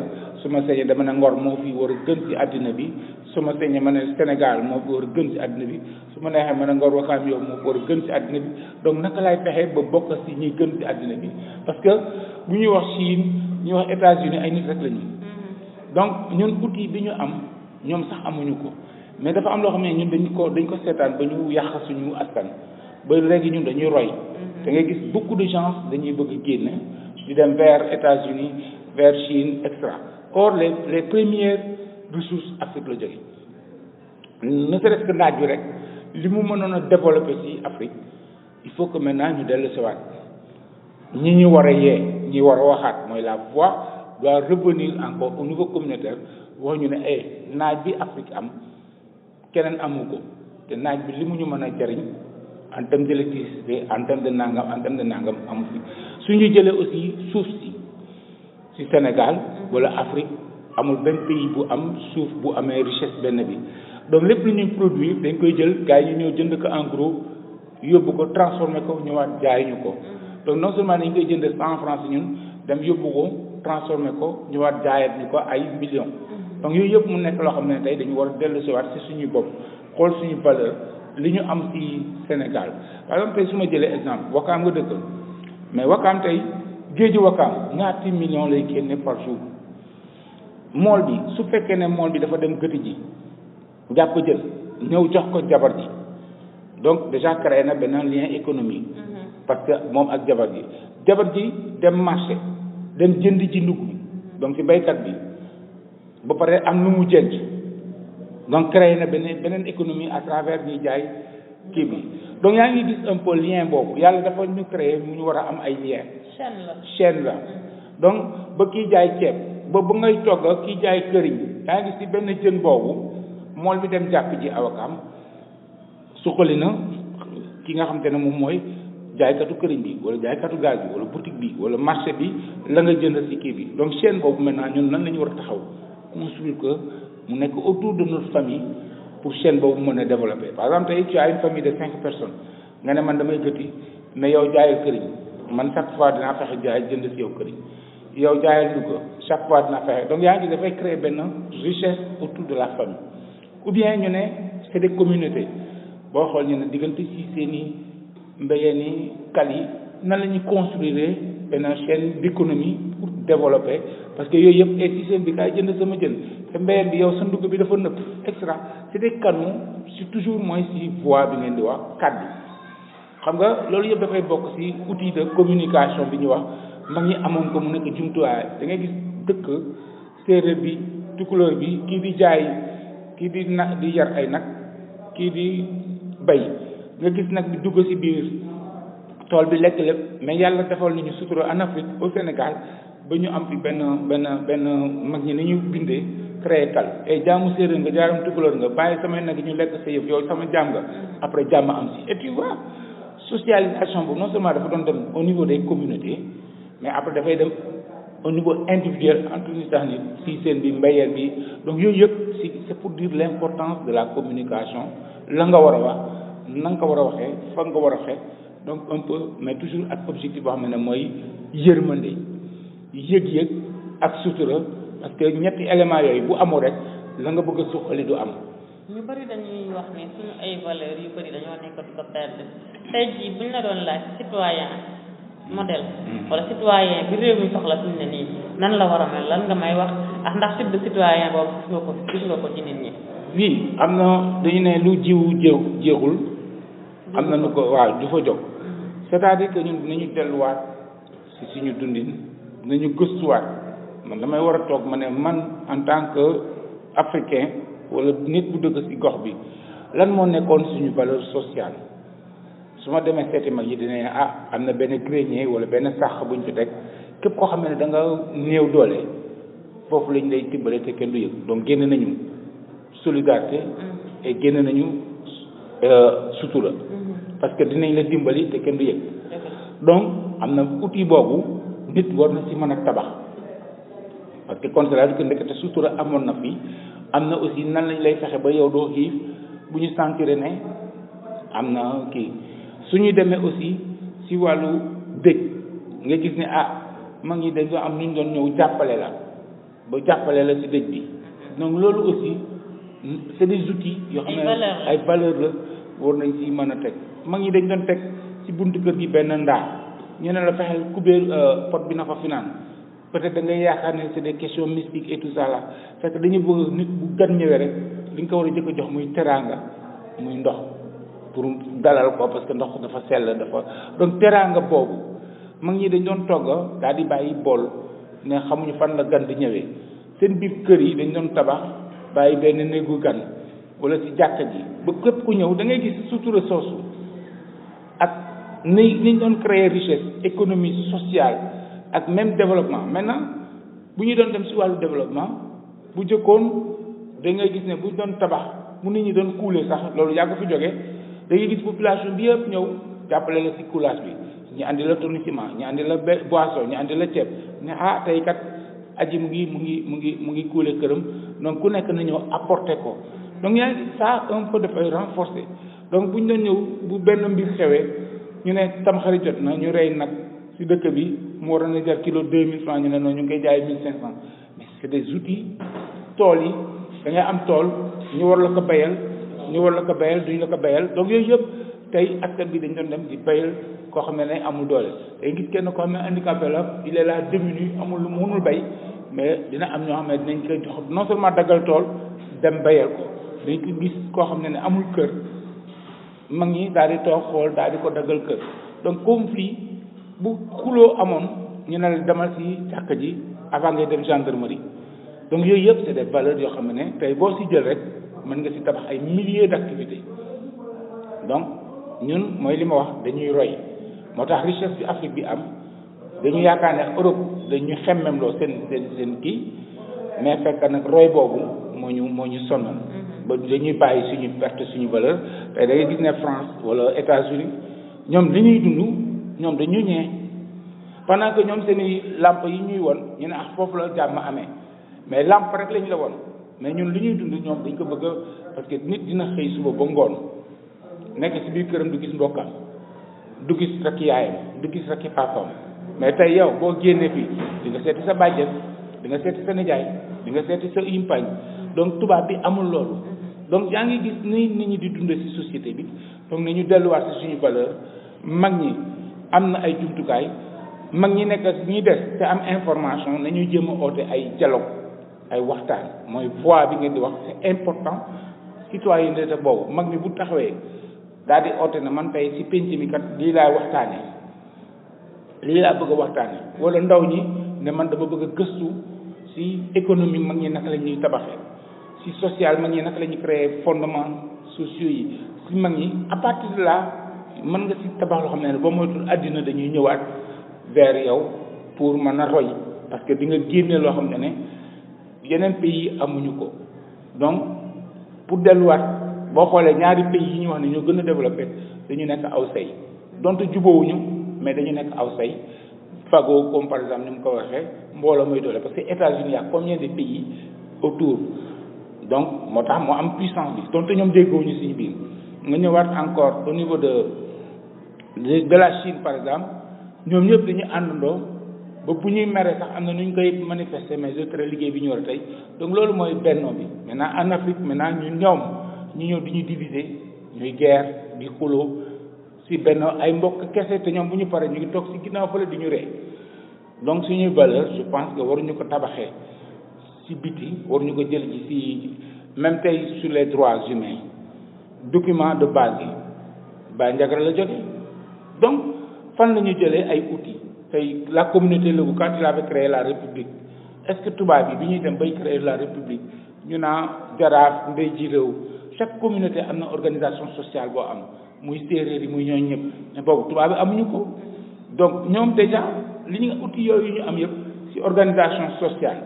su ma sañee dama ne Ngor moo fi war a gën ci àddina bi su ma sañee ma ne Sénégal moo fi war a gën ci àddina bi su ma neexee ma ne Ngor Wakaam yow moo fi war a gën ci àddina bi donc naka laay fexe ba bokk ci ñuy gën ci àddina bi parce que bu ñuy wax Chine ñuy wax États-Unis ay nit rek la ñu donc ñun outil bi ñu am ñoom sax amuñu ko mais dafa am loo xam ne ñun dañ ko seetaan ba ñu yàq suñu askan ba léegi ñun dañuy roy da ngay gis beaucoup de gens dañuy bëgg a génne di dem vers États-Unis vers Chine etc. Or les premières ressources Afrique la jóge ne serait-ce que naaj bi rek li mu mënoon a développer ci Afrique il faut que maintenant ñu dellu siwaat ñi ñu war a yee ñi war a waxaat mooy la voix doit revenir encore au niveau communautaire wax ñu ne naaj bi Afrique am keneen amu ko te naaj bi li mu ñu mën a jariñ en termes d'électricité en termes de nangam amu fi su ñu jëlee aussi suuf si Sénégal wala Afrique amul benn pays bu am suuf bu amee richesse benn bi donc lépp lu ñuy produire dañ koy jël gars yi ñu ñëw jënd ko en gros yóbbu ko transformé ko ñëwaat jaay ñu ko donc non seulement dañ koy jënd 100 francs ñun dem yóbbu ko transformé ko ñëwaat jaayat ñu ko ay millions donc yooyu yëpp mu nekk loo xam ne tey dañu war a dellu siwaat si suñuy bopp xool suñu valeur li ñu am ci Sénégal par exemple tey su ma jëlee exemple Wakaam nga dëkk mais Wakaam tey géeju Wakaam ñaati millions lay génne par jour mool bi su fekkee ne mool bi dafa dem gëti ji jàpp jël ñëw jox ko jabar ji donc déjà créé na benn lien économique parce que moom ak jabar ji dem marché dem jënd ji ndugg donc ci baykat bi ba pare am nu mu jënd donc créé na beneen économie à travers ñuy jaay kii bi donc yaa ngi gis un peu lien boobu yàlla dafa ñu créé mu ñu war a am ay lien chaîne la donc ba kii jaay ceeb ba ngay togg kii jaay këriñ yaa ngi gis ci benn jën boobu mool bi dem jàpp ji awakaam suqali na ki nga xam te ne moom mooy jaaykatu këriñ bi wala jaaykatu gaz bi wala boutique bi wala marché bi la nga jënd ci kii bi donc chaîne boobu maintenant ñun nan la ñu war a taxaw construire que mu nekk autour de notre famille pour chaîne boobu mën a développer par exemple tey tu as une famille de 5 personnes nga ne man damay gëti mais yow jaayal këriñ man chaque fois dinaa fexe jaay jënd ci yow këriñ yow jaayal Louga chaque fois dinaa fexe donc yaa ngi dafay créer benn richesse autour de la famille ou bien ñu ne c'est des communautés boo xool ñu ne diggante si seen i mbéyeen i kal yi nan la ñuy construire benn chaîne d'économie pour développer parce que yooyu yëpp et si seen bi kaay jënd sama jën te mbéyeen bi yow sa ndugg bi dafa nëpp extra c'est des canaux c'est toujours mooy si voie bi ngeen di wax kàddu xam nga loolu yëpp dafay bokk si outil de communication bi ñu wax mag ñi amoon ko mu nekk jumtuwaay da ngay gis dëkk séeréer bi tukulóor bi kii di jaay kii di yar ay nag kii di bay nga gis nag bi dugg ci biir tool bi lekk lépp mais yàlla defal nañu sutura en Afrique au Sénégal ba ñu am fi benn mag ñi ni ñu bindee créé kal et jaamu séeréer nga jaaram tukulóor nga bàyyi samay nag ñu lekk sa yëf yow sama jaam nga après jàmm am si et tu vois socialisation boobu non seulement dafa doon dem au niveau des communautés mais après dafay dem au niveau individuel entre nit ak nit si seen bi mbayeen bi donc yooyu yëpp c'est pour dire l'importance de la communication la nga war a wax na nga ko war a waxee fa nga war a waxee donc un peu mais toujours ak objectif boo xam ne mooy yërmande yëg-yëg ak sutura parce que ñetti éléments yooyu bu amoo rek la nga bëgg a suqali du am. ñu bëri dañuy wax ne suñu ay valeurs yu bëri dañoo nekk di ko perdre tey jii buñ la doon laaj citoyen modèle wala citoyen bi réew mi soxla fi mu ne nii nan la war a mel lan nga may wax ak ndax type de citoyen boobu gis nga ko ci nit ñi. oui am na dañu ne lu jiwu jeexul am na nu ko waaw du fa jóg c'est-à-dire que ñun dinañu delluwaat si suñu dundin dinañu gëstuwaat man damay war a toog ma ne man en tant que africain wala nit bu dëgg si gox bi lan moo nekkoon suñu valeur sociale su ma demee seeti mag yi dina am na benn grenier wala benn sax buñ fi teg képp koo xam ne da nga néew doole foofu lañ lay tibbale te kenn du yëg donc génn nañu solidarité et génn nañu sutura parce que dinañ la dimbali te kenn du yëg donc am na outil boobu nit war na si mën a tabax parce que kon cela veut dire que ndekete sutura amoon na fi am na aussi nan lañ lay fexe ba yow doo xiif bu ñu sentir ne am na kii suñuy demee aussi si wàllu dëj nga gis ne mag ñi dañ am nu ñu doon ñëw jàppale la ba jàppale la si dëj bi donc loolu aussi c'est des outils yoo xam ne ay valeur la war nañ si mën a teg mag ñi dañ doon teg si buntu kër gi benn ndaa ñu ne la fexeel kubéer pot bi na fa finaan peut-être da ngay yaakaar ne c'est des questions mystiques et tout ça là fekk dañu bëgg nit bu gan ñëwee rek li nga ko war a jëkk a jox muy teraanga muy ndox pour dalal ko parce que ndox dafa sell dafa donc teraanga boobu mag ñi dañ doon togg daal di bàyyi bool ne xamuñu fan la gan di ñëwee seen biir kër yi dañ doon tabax bàyyi benn néegu gan wala si jàkka ji ba képp ku ñëw da ngay gis sutura soosu ak niñ doon créer richesse économie sociale ak même développement maintenant bu ñu doon dem si wàllu développement bu jëkkoon da ngay gis ne bu ñu doon tabax mu nit ñi doon kuule sax loolu yaa ko fi jógee da ngay gis population bi yëpp ñëw jàppale la si coulage bi ñu andi la tonne ciment ñu andi la boisson ñu andi la ceeb ne tey kat aji mu ngi kuule këram donc ku nekk na ñëw apporter ko donc yaa ngi ça un peu dafay renforcer donc bu ñu doon ñëw bu benn mbir xewee ñu ne tamxarit jot na ñu rey nag si dëkk bi mu waroon a jar kilo 2000 francs ñu ne noonu ñu ngi koy jaay 1500 mais c'est des outils tool yi da ngay am tool ñu war la ko bayal duñ la ko bayal donc yooyu yëpp tey askan bi dañ doon dem di bayal koo xam ne amul doole day gis kenn koo xam ne handicapé la il est là démuni amul lu mënul bay mais dina am ñoo xam ne dinañ koy jox non seulement daggal tool dem bayal ko dañ ko gis koo xam ne amul kër mag ñi daal di toog xool daal di ko daggal kër donc conflit bu xuloo amoon ñu ne la demal si jàkka ji avant ngay dem gendarmerie donc yooyu yëpp c'est des valeurs yoo xam ne tey boo si jël rek mën nga si tabax ay milliers d'activités donc ñun mooy li ma wax dañuy roy moo tax richesse bi Afrique bi am dañu yaakaar ne Europe dañu xemmemloo seen kii mais fekk nag roy boobu moo ñu sonal ba dañuy bàyyi suñu perte suñu valeur tey da ngay gis ne France wala États-Unis ñoom li ñuy dund ñoom dañu ñee pendant que ñoom seeni lamp yi ñuy won ñu ne foofu la jàmm amee mais lamp rek lañ la won mais ñun li ñuy dund ñoom dañ ko bëgg parce que nit dina xëy suba ba ngoon nekk ci biir këram du gis mbokkam du gis rakki yaayam du gis rakki papam mais tey yow boo génnee fii di nga seeti sa bàjjen di nga seeti sa nijaay di nga seeti sa yimpañ donc tubaab bi amul loolu donc yaa ngi gis ni nit ñi di dundee ci société bi donc nañu delluwaat ci suñu valeur mag ñi am na ay jumtukaay mag ñi nekk ñi des te am information nañu jéem a oote ay dialogue ay waxtaan mooy voix bi ngeen di wax c'est important citoyenneté boobu mag mi bu taxawee daal di oote na man tey ci penc mi kat lii laay waxtaanee lii laa bëgg a waxtaanee wala ndaw ñi ne man dama bëgg a gëstu ci économie mag ñi naka la ñuy tabaxee ci social mag ñi naka la ñuy créer fondement sociaux yi ci mag ñi à partir de là mën nga ci tabax loo xam ne boo moytul àddina dañuy ñëwaat vers yow pour mën a roy parce que di nga génne loo xam ne yeneen pays amuñu ko donc pour delluwaat boo xoolee ñaari pays yi ñu wax ne ñoo gën a développé dañu nekk aw say donte jubóowuñu mais dañu nekk aw say fago comme par exemple ni mu ko waxee mbooloo mooy doole parce que États-Unis y a combien de pays autour donc moo tax moo am puissance bi donte ñoom déggoowuñu suñu biir nga ñëwaat encore au niveau de la Chine par exemple ñoom ñëpp dañu àndandoo ba bu ñuy mere sax am na nu ñu koy manifester mais je traite liggéey bi ñu war a tey donc loolu mooy bennoo bi maintenant en Afrique maintenant ñu ñëw di ñu diviser ñuy guerre di xuloo si benn ay mbokk kese te ñoom bu ñu paree ñu ngi toog si ginnaaw fële di ñu ree donc suñuy valeur je pense que waruñu ko tabaxee si biti waruñu ko jël ji si même tey sur les droits humains document de base yi Baye Ndiagara la jógee donc fan la ñu jëlee ay outils tey la communauté Lébu quand il avait créé la république est-ce que tubaab bi ñuy dem bay créer la république ñu naa jaraaf ndey ji réew chaque communauté am na organisation sociale boo am muy séeréer yi muy ñooñu ñëpp mais boobu tubaab bi amuñu ko donc ñoom déjà li ñu outils yooyu ñu am yëpp ci organisation sociale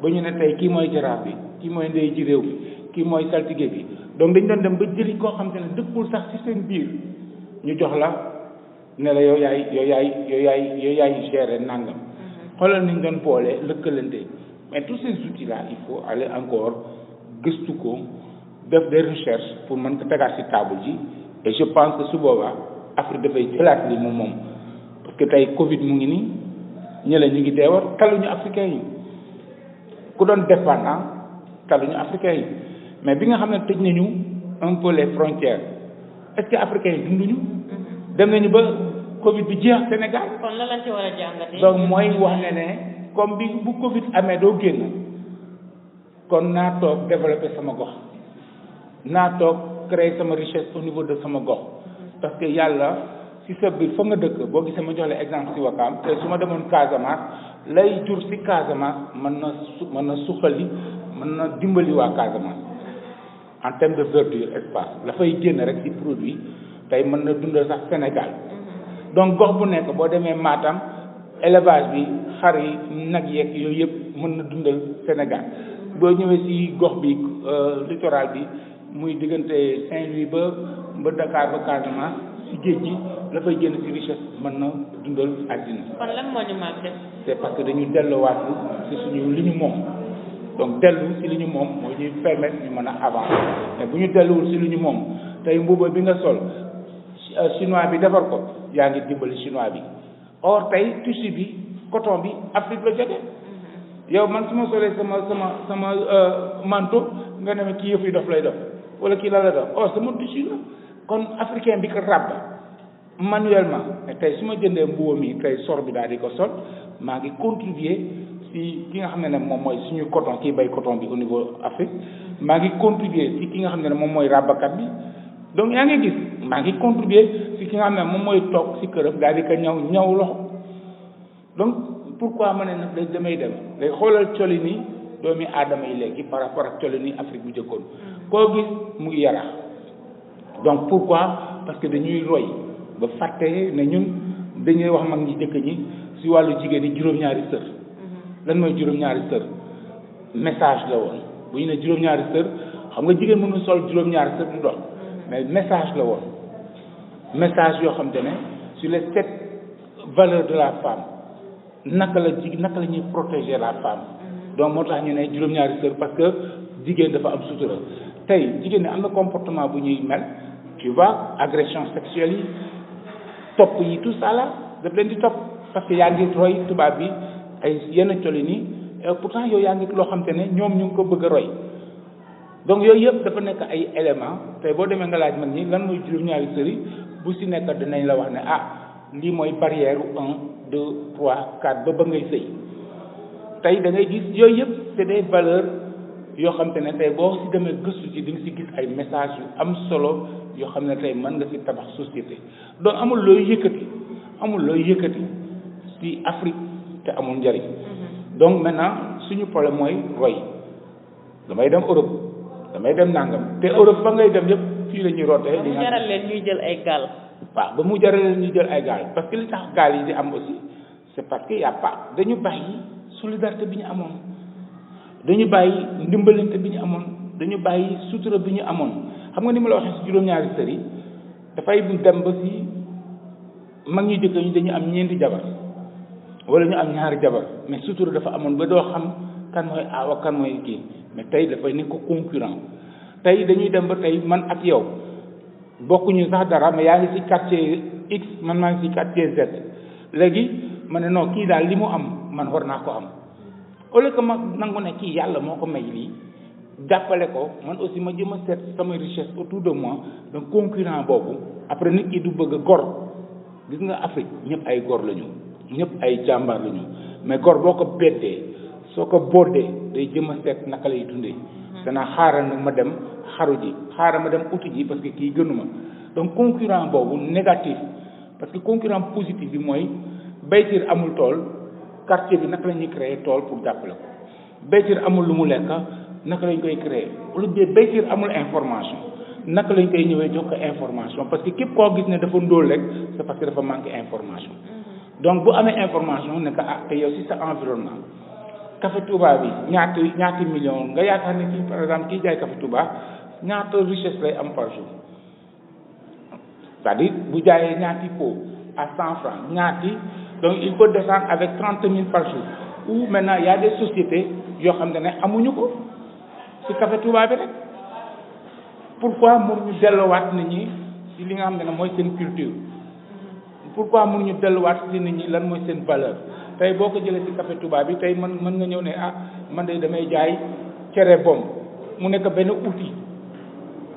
ba ñu ne tey kii mooy jaraaf bi kii mooy ndey ji réew bi kii mooy saltige bi donc dañ doon dem ba jëli koo xam te ne dëkkul sax ci seen biir ñu jox la ne la yow yaay gérer nangam xoolal ni ñu doon boole lëkkalante mais tous ces outils là il faut aller encore gëstu ko def des recherches pour mën ko tegaat ci table ji et je pense que su boobaa Afrique dafay jëlaat li moom parce que tey Covid mu ngi nii ñële ñu ngi deewar taluñu africain yi ku doon dépendant taluñu africain yi mais bi nga xam ne tëj nañu un peu les frontières est-ce que africain yi dunduñu dem nañu ba Covid bi jeex Sénégal. kon la lañ ci war a jàngatee. donc mooy wax ne comme bi bu Covid amee doo génn kon naa toog développer sama gox naa toog créer sama richesse au niveau de sama gox parce que yàlla si sa biir fa nga dëkk boo gisee ma jox la exemple si Wakaam te su ma demoon Casamance lay jur si Casamance mën na suqali mën na dimbali waa Casamance en termes de verdure espace la fay génn rek si produit tey mën na dundal sax Sénégal donc gox bu nekk boo demee Matam élevage bi xar yi nag yeeg yooyu yëpp mën na dundal Sénégal boo ñëwee si gox bi littoral bi muy diggante Saint-Louis ba Dakar ba Casamance si géej gi la fay génn si richesse mën na dundal àddina. kon lan moo ñu manqué. c'est parce que dañu delluwaat si suñu li ñu moom donc dellu si li ñu moom moo ñuy permettre ñu mën a avancer mais bu ñu delluwul si li ñu moom tey mbuba bi nga sol chinois bi defar ko yaa ngi dimbali chinois bi or tey tissu bi coton bi Afrique la jóge yow man su ma solee sama manteau nga ne ma kii yëf yi dof lay dof wala kii la dof or sama tissu la kon africain bi ko ràbb manuellement tey su ma jëndee mbuba mi tey sor bi daal di ko sol maa ngi contribuer si ki nga xam ne moom mooy suñu coton kii bay coton bi au niveau Afrique maa ngi contribuer si ki nga xam ne moom mooy ràbbakat bi donc yaa ngi gis maa ngi contribuer si ki nga xam ne moom mooy toog si këram daal di ko ñaw loxo donc pourquoi ma ne nag léegi damay dem léegi xoolal coli ni doomi aadama yi léegi par rapport ak coli ni Afrique bu jëkkoon koo gis mu ngi yarax donc pourquoi parce que dañuy roy ba fàtte ne ñun dañuy wax mag ñi jëkk ñi si wàllu jigéen ñi juróom-ñaari sër lan mooy juróom-ñaari sër message la woon bu ñu ne juróom-ñaari sër xam nga jigéen mënu sol juróom-ñaari sër du dox mais message la woon message yoo xam te ne sur les 7 valeur de la femme naka la ñuy protéger la femme donc moo tax ñu ne juróom-ñaari sër parce que jigéen dafa am sutura tey jigéen ne am na comportement bu ñuy mel tu vois agression sexuelle yi topp yi tout ça là daf leen di topp parce que yaa ngi roy tubaab bi ay yenn coli nii pourtant yow yaa ngi loo xam te ne ñoom ñu ngi ko bëgg a roy donc yooyu yëpp dafa nekk ay éléments tey boo demee nga laaj mag ñi lan mooy juróom-ñaari sëri bu si nekk dinañ la wax ne ah lii mooy barrière 1 2 3 4 ba ngay sëy tey da ngay gis yooyu yëpp c'est des valeurs yoo xam te ne tey boo si demee gëstu ci di nga si gis ay messages yu am solo yoo xam ne tey mën nga si tabax société donc amul looy yëkkati si Afrique te amul njëriñ donc maintenant suñu problème mooy roy damay dem Europe damay dem nangam te Europe ba ngay dem yëpp fii la ñuy rootee. ba mu jaral leen ñuy jël ay gaal. waaw ba mu jaral leen ñuy jël ay gaal parce que li tax gaal yi di am aussi c'est parce que y a pas dañu bàyyi solidarité bi ñu amoon dañu bàyyi ndimbalante bi ñu amoon dañu bàyyi sutura bi ñu amoon xam nga ni ma la waxee si juróom-ñaari sër yi dafay dem ba si mag ñi jëkk ñu dañu am ñeenti jabar wala ñu am ñaari jabar mais sutura dafa amoon ba doo xam kan mooy aawa kan mooy kii mais tey dafay nekk ko concurrent tey dañuy dem ba tey man ak yow bokkuñu sax dara mais yaa ngi ci quartier X man maa ngi ci quartier Z léegi ma ne non kii daal li mu am man war naa ko am au lieu que ma nangu ne kii yàlla moo ko may lii jàppale ko man aussi ma jëm a seet sama richesse autour de moi donc concurrent boobu après nit ki du bëgg a gor gis nga Afrique ñëpp ay gor lañu ñëpp ay jàmbaar lañu mais gor boo ko beddee soo ko boddee day jëm a seet naka lay dundee danaa xaaral nag ma dem xaru ji xaaral ma dem uti ji parce que kii gënuma donc concurrent boobu négatif parce que concurrent positif bi mooy baytir amul tool quartier bi naka la ñuy créer tool pour jàppale ko baytir amul lu mu lekk naka lañ koy créer lu dee baytir amul information naka lañ koy ñëwee jox ko information parce que képp koo gis ne dafa ndóol rek c'est parce que dafa manqué information donc bu amee information ne que ah te yow si sa environnement café Touba bi ñaati million nga yaakaar ne kii par exemple kii jaay café Touba ñaata richesse lay am par jour c'est-à-dire bu jaayee ñaati pot à 100 francs ñaati donc il faut descendre avec 30 000 par jour ou maintenant il y a des sociétés yoo xam ne amuñu ko ci café Touba bi rek pourquoi mënuñu delluwaat nit ñi ci li nga xam ne mooy seen culture pourquoi mënuñu delluwaat ci nit ñi lan mooy seen valeur tey boo ko jëlee ci café Touba bi tey mën nga ñëw ne ah man de damay jaay cere bomb mu nekk benn outil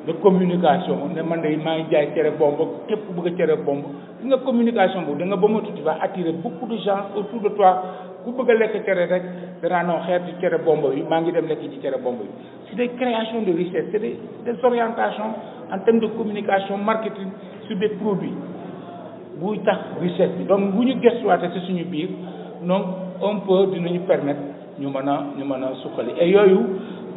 de communication ne man de maa ngi jaay cere bomb képp bëgg a cere bomb gis nga communication boobu da nga ba ma tuuti va attirer beaucoup de gens autour de toi ku bëgg a lekk cere rek danaa noo xeetu cere bomb bi maa ngi dem lekk ci cere bomb bi c'est des créations de richesse c'est des orientations en termes de communication marketing sur des produits buy tax richesse bi donc bu ñu gëstuwaatee ci suñu biir donc on peut dinañu permettre ñu mën a suqali et yooyu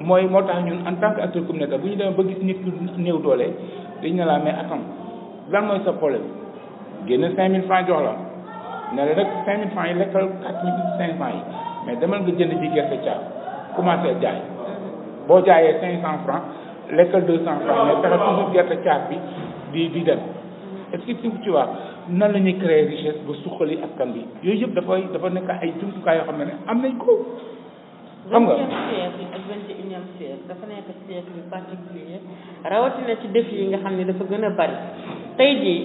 mooy moo tax ñun en tant que acteur communautaire bu ñu demee ba gis nit ku néew doole dañ ne la mais attends lan mooy sa problème génn 5000 francs jox la ne la nag 5000 francs yi lekkal 4500 yi mais demal nga jënd ji gerte caaf commencé jaay boo jaayee 500 francs lekkal 200 francs mais fexe toujours gerte caaf bi di dem est-ce que tu vois nan la ñuy créer richesse ba suqali askan bi yooyu yëpp dafa nekk ay jumtukaay yoo xam ne am nañ ko. xam nga 20e siècle ak 21e siècle dafa nekk siècle yu particulier rawatina ci défi yi nga xam ne dafa gën a bari tey jii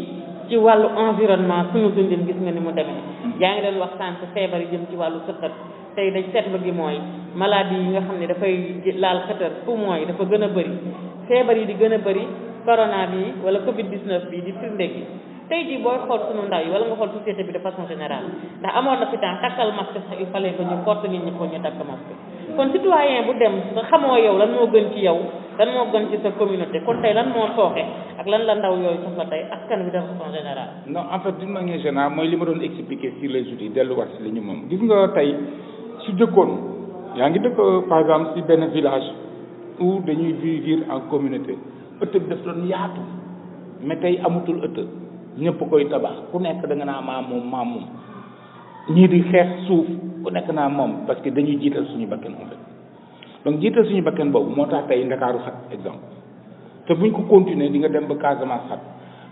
ci wàllu environnement suñu dundin gis nga ni mu demee. yaa ngi doon wax sànq feebar yi jëm ci wàllu sëqët tey dañ seetlu gi mooy maladie yi nga xam ne dafay laal xëtër poumon yi dafa gën a bëri feebar yi di gën a bëri corona bi wala Covid 19 bi di firnde gi. tey jii booy xool sunu ndaw yi wala nga xool société bi de façon générale ndax amoon na fi temps takkal masque sax il fallait que ñu force nit ñi pour ñu takk masque kon citoyen bu dem nga xamoo yow lan moo gën ci yow lan moo gën ci sa communauté kon tey lan moo sooxe ak lan la ndaw yooyu soxla tey askan bi de façon générale. non en fait d'une manière générale mooy li ma doon expliquer sur les outils delluwaat si li ñu moom gis nga tey su dëkkoon yaa ngi dëkk par exemple si benn village où dañuy vivre en communauté ëtt bi daf doon yaatu mais tey amatul ëtt. ñëpp koy tabax ku nekk da nga naa maam moom ñii di xeex suuf ku nekk naa moom parce que dañuy jiital suñu bakkan en fait donc jiital suñu bakkan boobu moo tax tey Ndakaaru xat exemple te buñ ko continuer di nga dem ba Casamance xat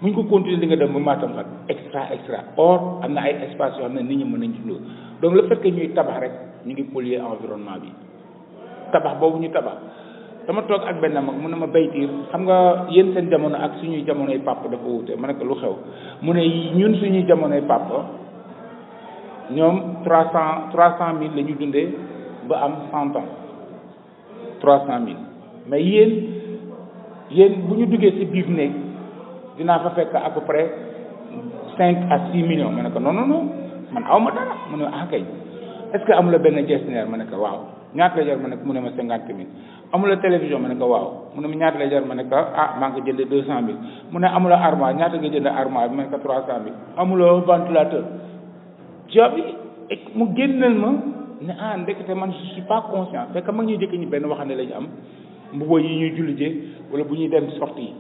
muñ ko continuer di nga dem ba Matam ak extra or am na ay espace yoo xam ne nit ñi mën nañ ci loolu donc le fait que ñuy tabax rek ñu ngi polluer environnement bi tabax boobu ñu tabax dama toog ak benn mag mu ne ma baytiir xam nga yéen seen jamono ak suñuy jamonoy papa dafa wute ma ne ko lu xew mu ne ñun suñuy jamonoy papa ñoom 300 000 la ñu dundee ba am 100 ans 300 000 mais yéen bu ñu duggee ci biir néeg dinaa fa fekk à peu près 5 à 6 millions ma ne ko non man aw ma dara mu ne ah kay est-ce que amula benn gestionnaire ma ne ko waaw ñaata la jar ma ne ko mu ne ma 50 000 amula télévision ma ne ko waaw mu ne ma ñaata la jar ma ne ko ah maa ngi ko jëndee 200 000 mu ne amula armoire ñaata nga jëndee armoire bi ma ne ko 300 000 amula ventilateur job yi mu génneel ma ne ah ndekete man je suis pas conscient fekk mag ñuy jëkk ñi benn waxande la ñu am mbubo yi ñuy jullitee wala bu ñuy dem sortie yi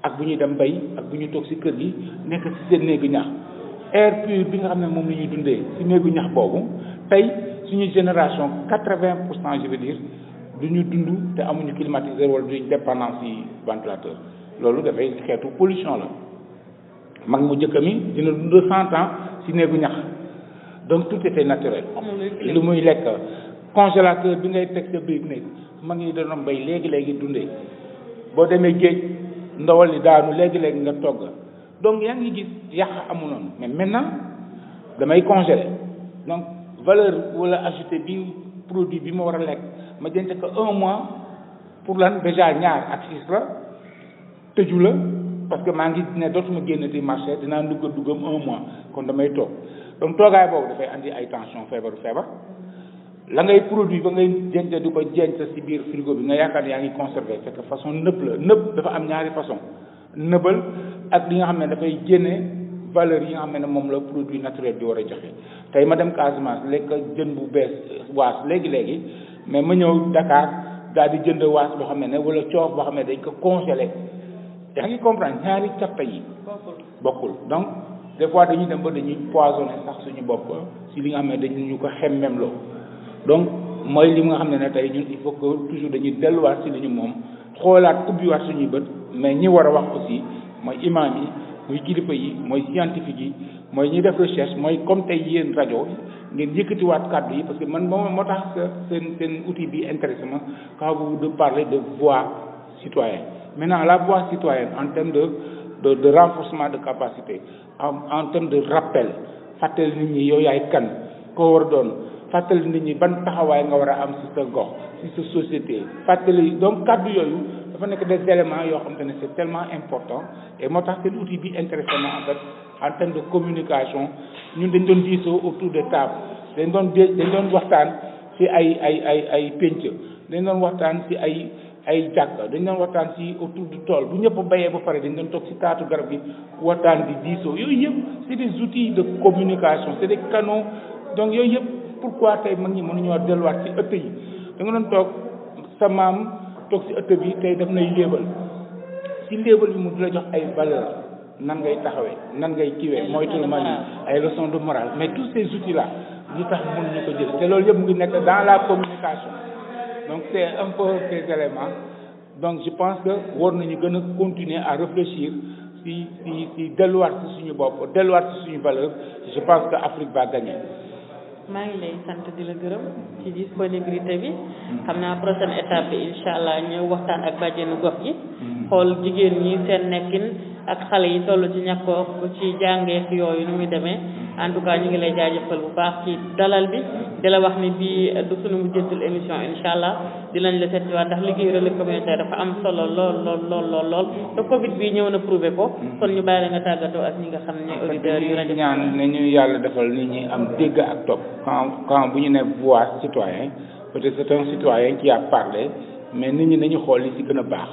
ak bu ñuy dem bay ak bu ñuy toog ci kër gi nekk ci seen néegu ñax air pur bi nga xam ne moom la ñuy dundee ci néegu ñax boobu tey suñu génération 80% je veux dire du ñu dund te amuñu climatiseur wala duñu dépendance ci ventilateur loolu dafay xeetu pollution la mag mu jëkk mi dina dund 100 ans ci néegu ñax donc tout était naturel lu muy lekk congélateur bi ngay teg sa biir néeg mag ñi doon bay léegi dundee boo demee géej ndawal li daanu léegi nga togg donc yaa ngi gis yàq amu noonu mais maintenant damay congeler donc valeur wala ajouté bi produit bi ma war a lekk ma denc ko 1 mois pour lan déjà ñaar ak 6 la tëju la parce que maa ngi ne dootuma génnati marché dinaa duggam 1 mois kon damay toog donc toogaay boobu dafay andi ay tension feebar la ngay produit ba ngay denc di ko jenc ci biir frigo bi nga yaakaar yaa ngi conserver fekk façon nëb la nëb dafa am ñaari façon nëbal ak li nga xam ne dafay génne valeur yi nga xam ne moom la produit naturel bi war a joxe tey ma dem Casamance lekk jën bu bees waas léegi mais ma ñëw Dakar daal di jënd waas boo xam ne wala coof boo xam ne dañ ko congelé yaa ngi comprendre ñaari cappa yi bokkul donc des fois dañuy dem ba dañuy poisonné sax suñu bopp si li nga xam ne dañu ñu ko xemmem loo donc mooy li nga xam ne tey ñun il faut que toujours dañuy delluwaat si li ñu moom xoolaat ubbiwaat suñuy bët mais ñi war a wax aussi mooy imam yi muy kilifa yi mooy scientifique yi mooy ñi def recherche mooy comme tey yéen rajo ngeen yëkkatiwaat kàddu yi parce que man moo tax seen outil bi intéressé ma quand vous de parler de voix citoyenne maintenant la voix citoyenne en termes de renforcement de capacité en termes de rappel fàttali nit ñi yow yaay kan koo war a doon fàttali nit ñi ban taxawaay nga war a am ci sa gox ci sa société fàttali donc kàddu yooyu dafa nekk des éléments yoo xam te ne c'est tellement important et moo tax seen outil bi intéressé na en fait en termes de communication ñun dañ doon diisoo autour des tables dañ doon waxtaan ci ay pénc dañ doon waxtaan ci ay jàkka dañ doon waxtaan ci autour du tool bu ñëpp bayee ba pare dañ doon toog ci taatu garab gi waxtaan di diisoo yooyu yëpp c'est des outils de communication c'est des canaux donc yooyu yëpp pourquoi tey mag ñi mënuñoo delluwaat ci ëtt yi da nga doon toog sa maam toog ci ëtt bi tey daf lay léebal ci léebal bi mu di la jox ay valeur nan ngay taxawee nan ngay kiwee moytul ma ni ay leçons de morale mais tous ces outils là ñu tax mënuñu ko jël te loolu yëpp mu ngi nekk dans la communication donc c'est un peu ces éléments donc je pense que war nañu gën a continuer à réfléchir si delluwaat ci suñu bopp delluwaat ci suñu valeur je pense que Afrique va gagner. maa ngi lay sant di la gërëm ci disponibilité bi xam naa prochaine étape bi incha allah ñëw waxtaan ak bàjjenu gox yi xool jigéen ñi seen nekkin ak xale yi toll ci ñàkkoo ci jàngeek yooyu nu muy demee en tout cas ñu ngi lay jaajëfal bu baax ci dalal bi di la wax ni bii du sunu mujjantul émission incha allah dinañ la seet waat ndax liggéey relais communautaire dafa am solo lool te Covid bi ñëw na prouvé ko kon ñu bàyyi la nga tàggatoo ak ñi nga xam ne auditeurs yu rajo ñaan ne ñu yàlla defal nit ñi am dégg ak topp quand bu ñu ne voix citoyen peut-être c'est un citoyen qui a parlé mais nit ñi nañu xool li ci gën a baax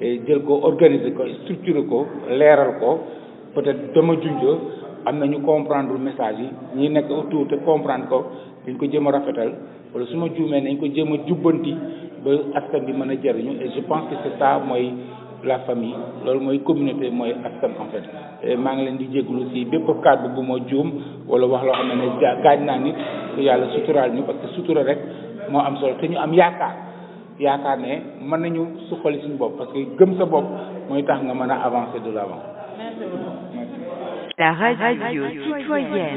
et jël ko organiser ko structurer ko leeral ko peut-être dama junjoo am na ñu comprendre message yi ñi nekk autour te comprendre ko dañ ko jéem a rafetal wala su ma juumee nañ ko jéem a jubbanti ba askan bi mën a jëriñu et je pense que c'est ça mooy la famille loolu mooy communauté mooy askan en fait et maa ngi leen di jégalu ci bépp kàddu bu ma juum wala wax loo xam ne gaañ naa nit ku yàlla suturaal ñu parce que sutura rek moo am solo te ñu am yaakaar ne mën nañu suqali suñu bopp parce que gëm sa bopp mooy tax nga mën a avancer de l'avant. la radio citoyenne.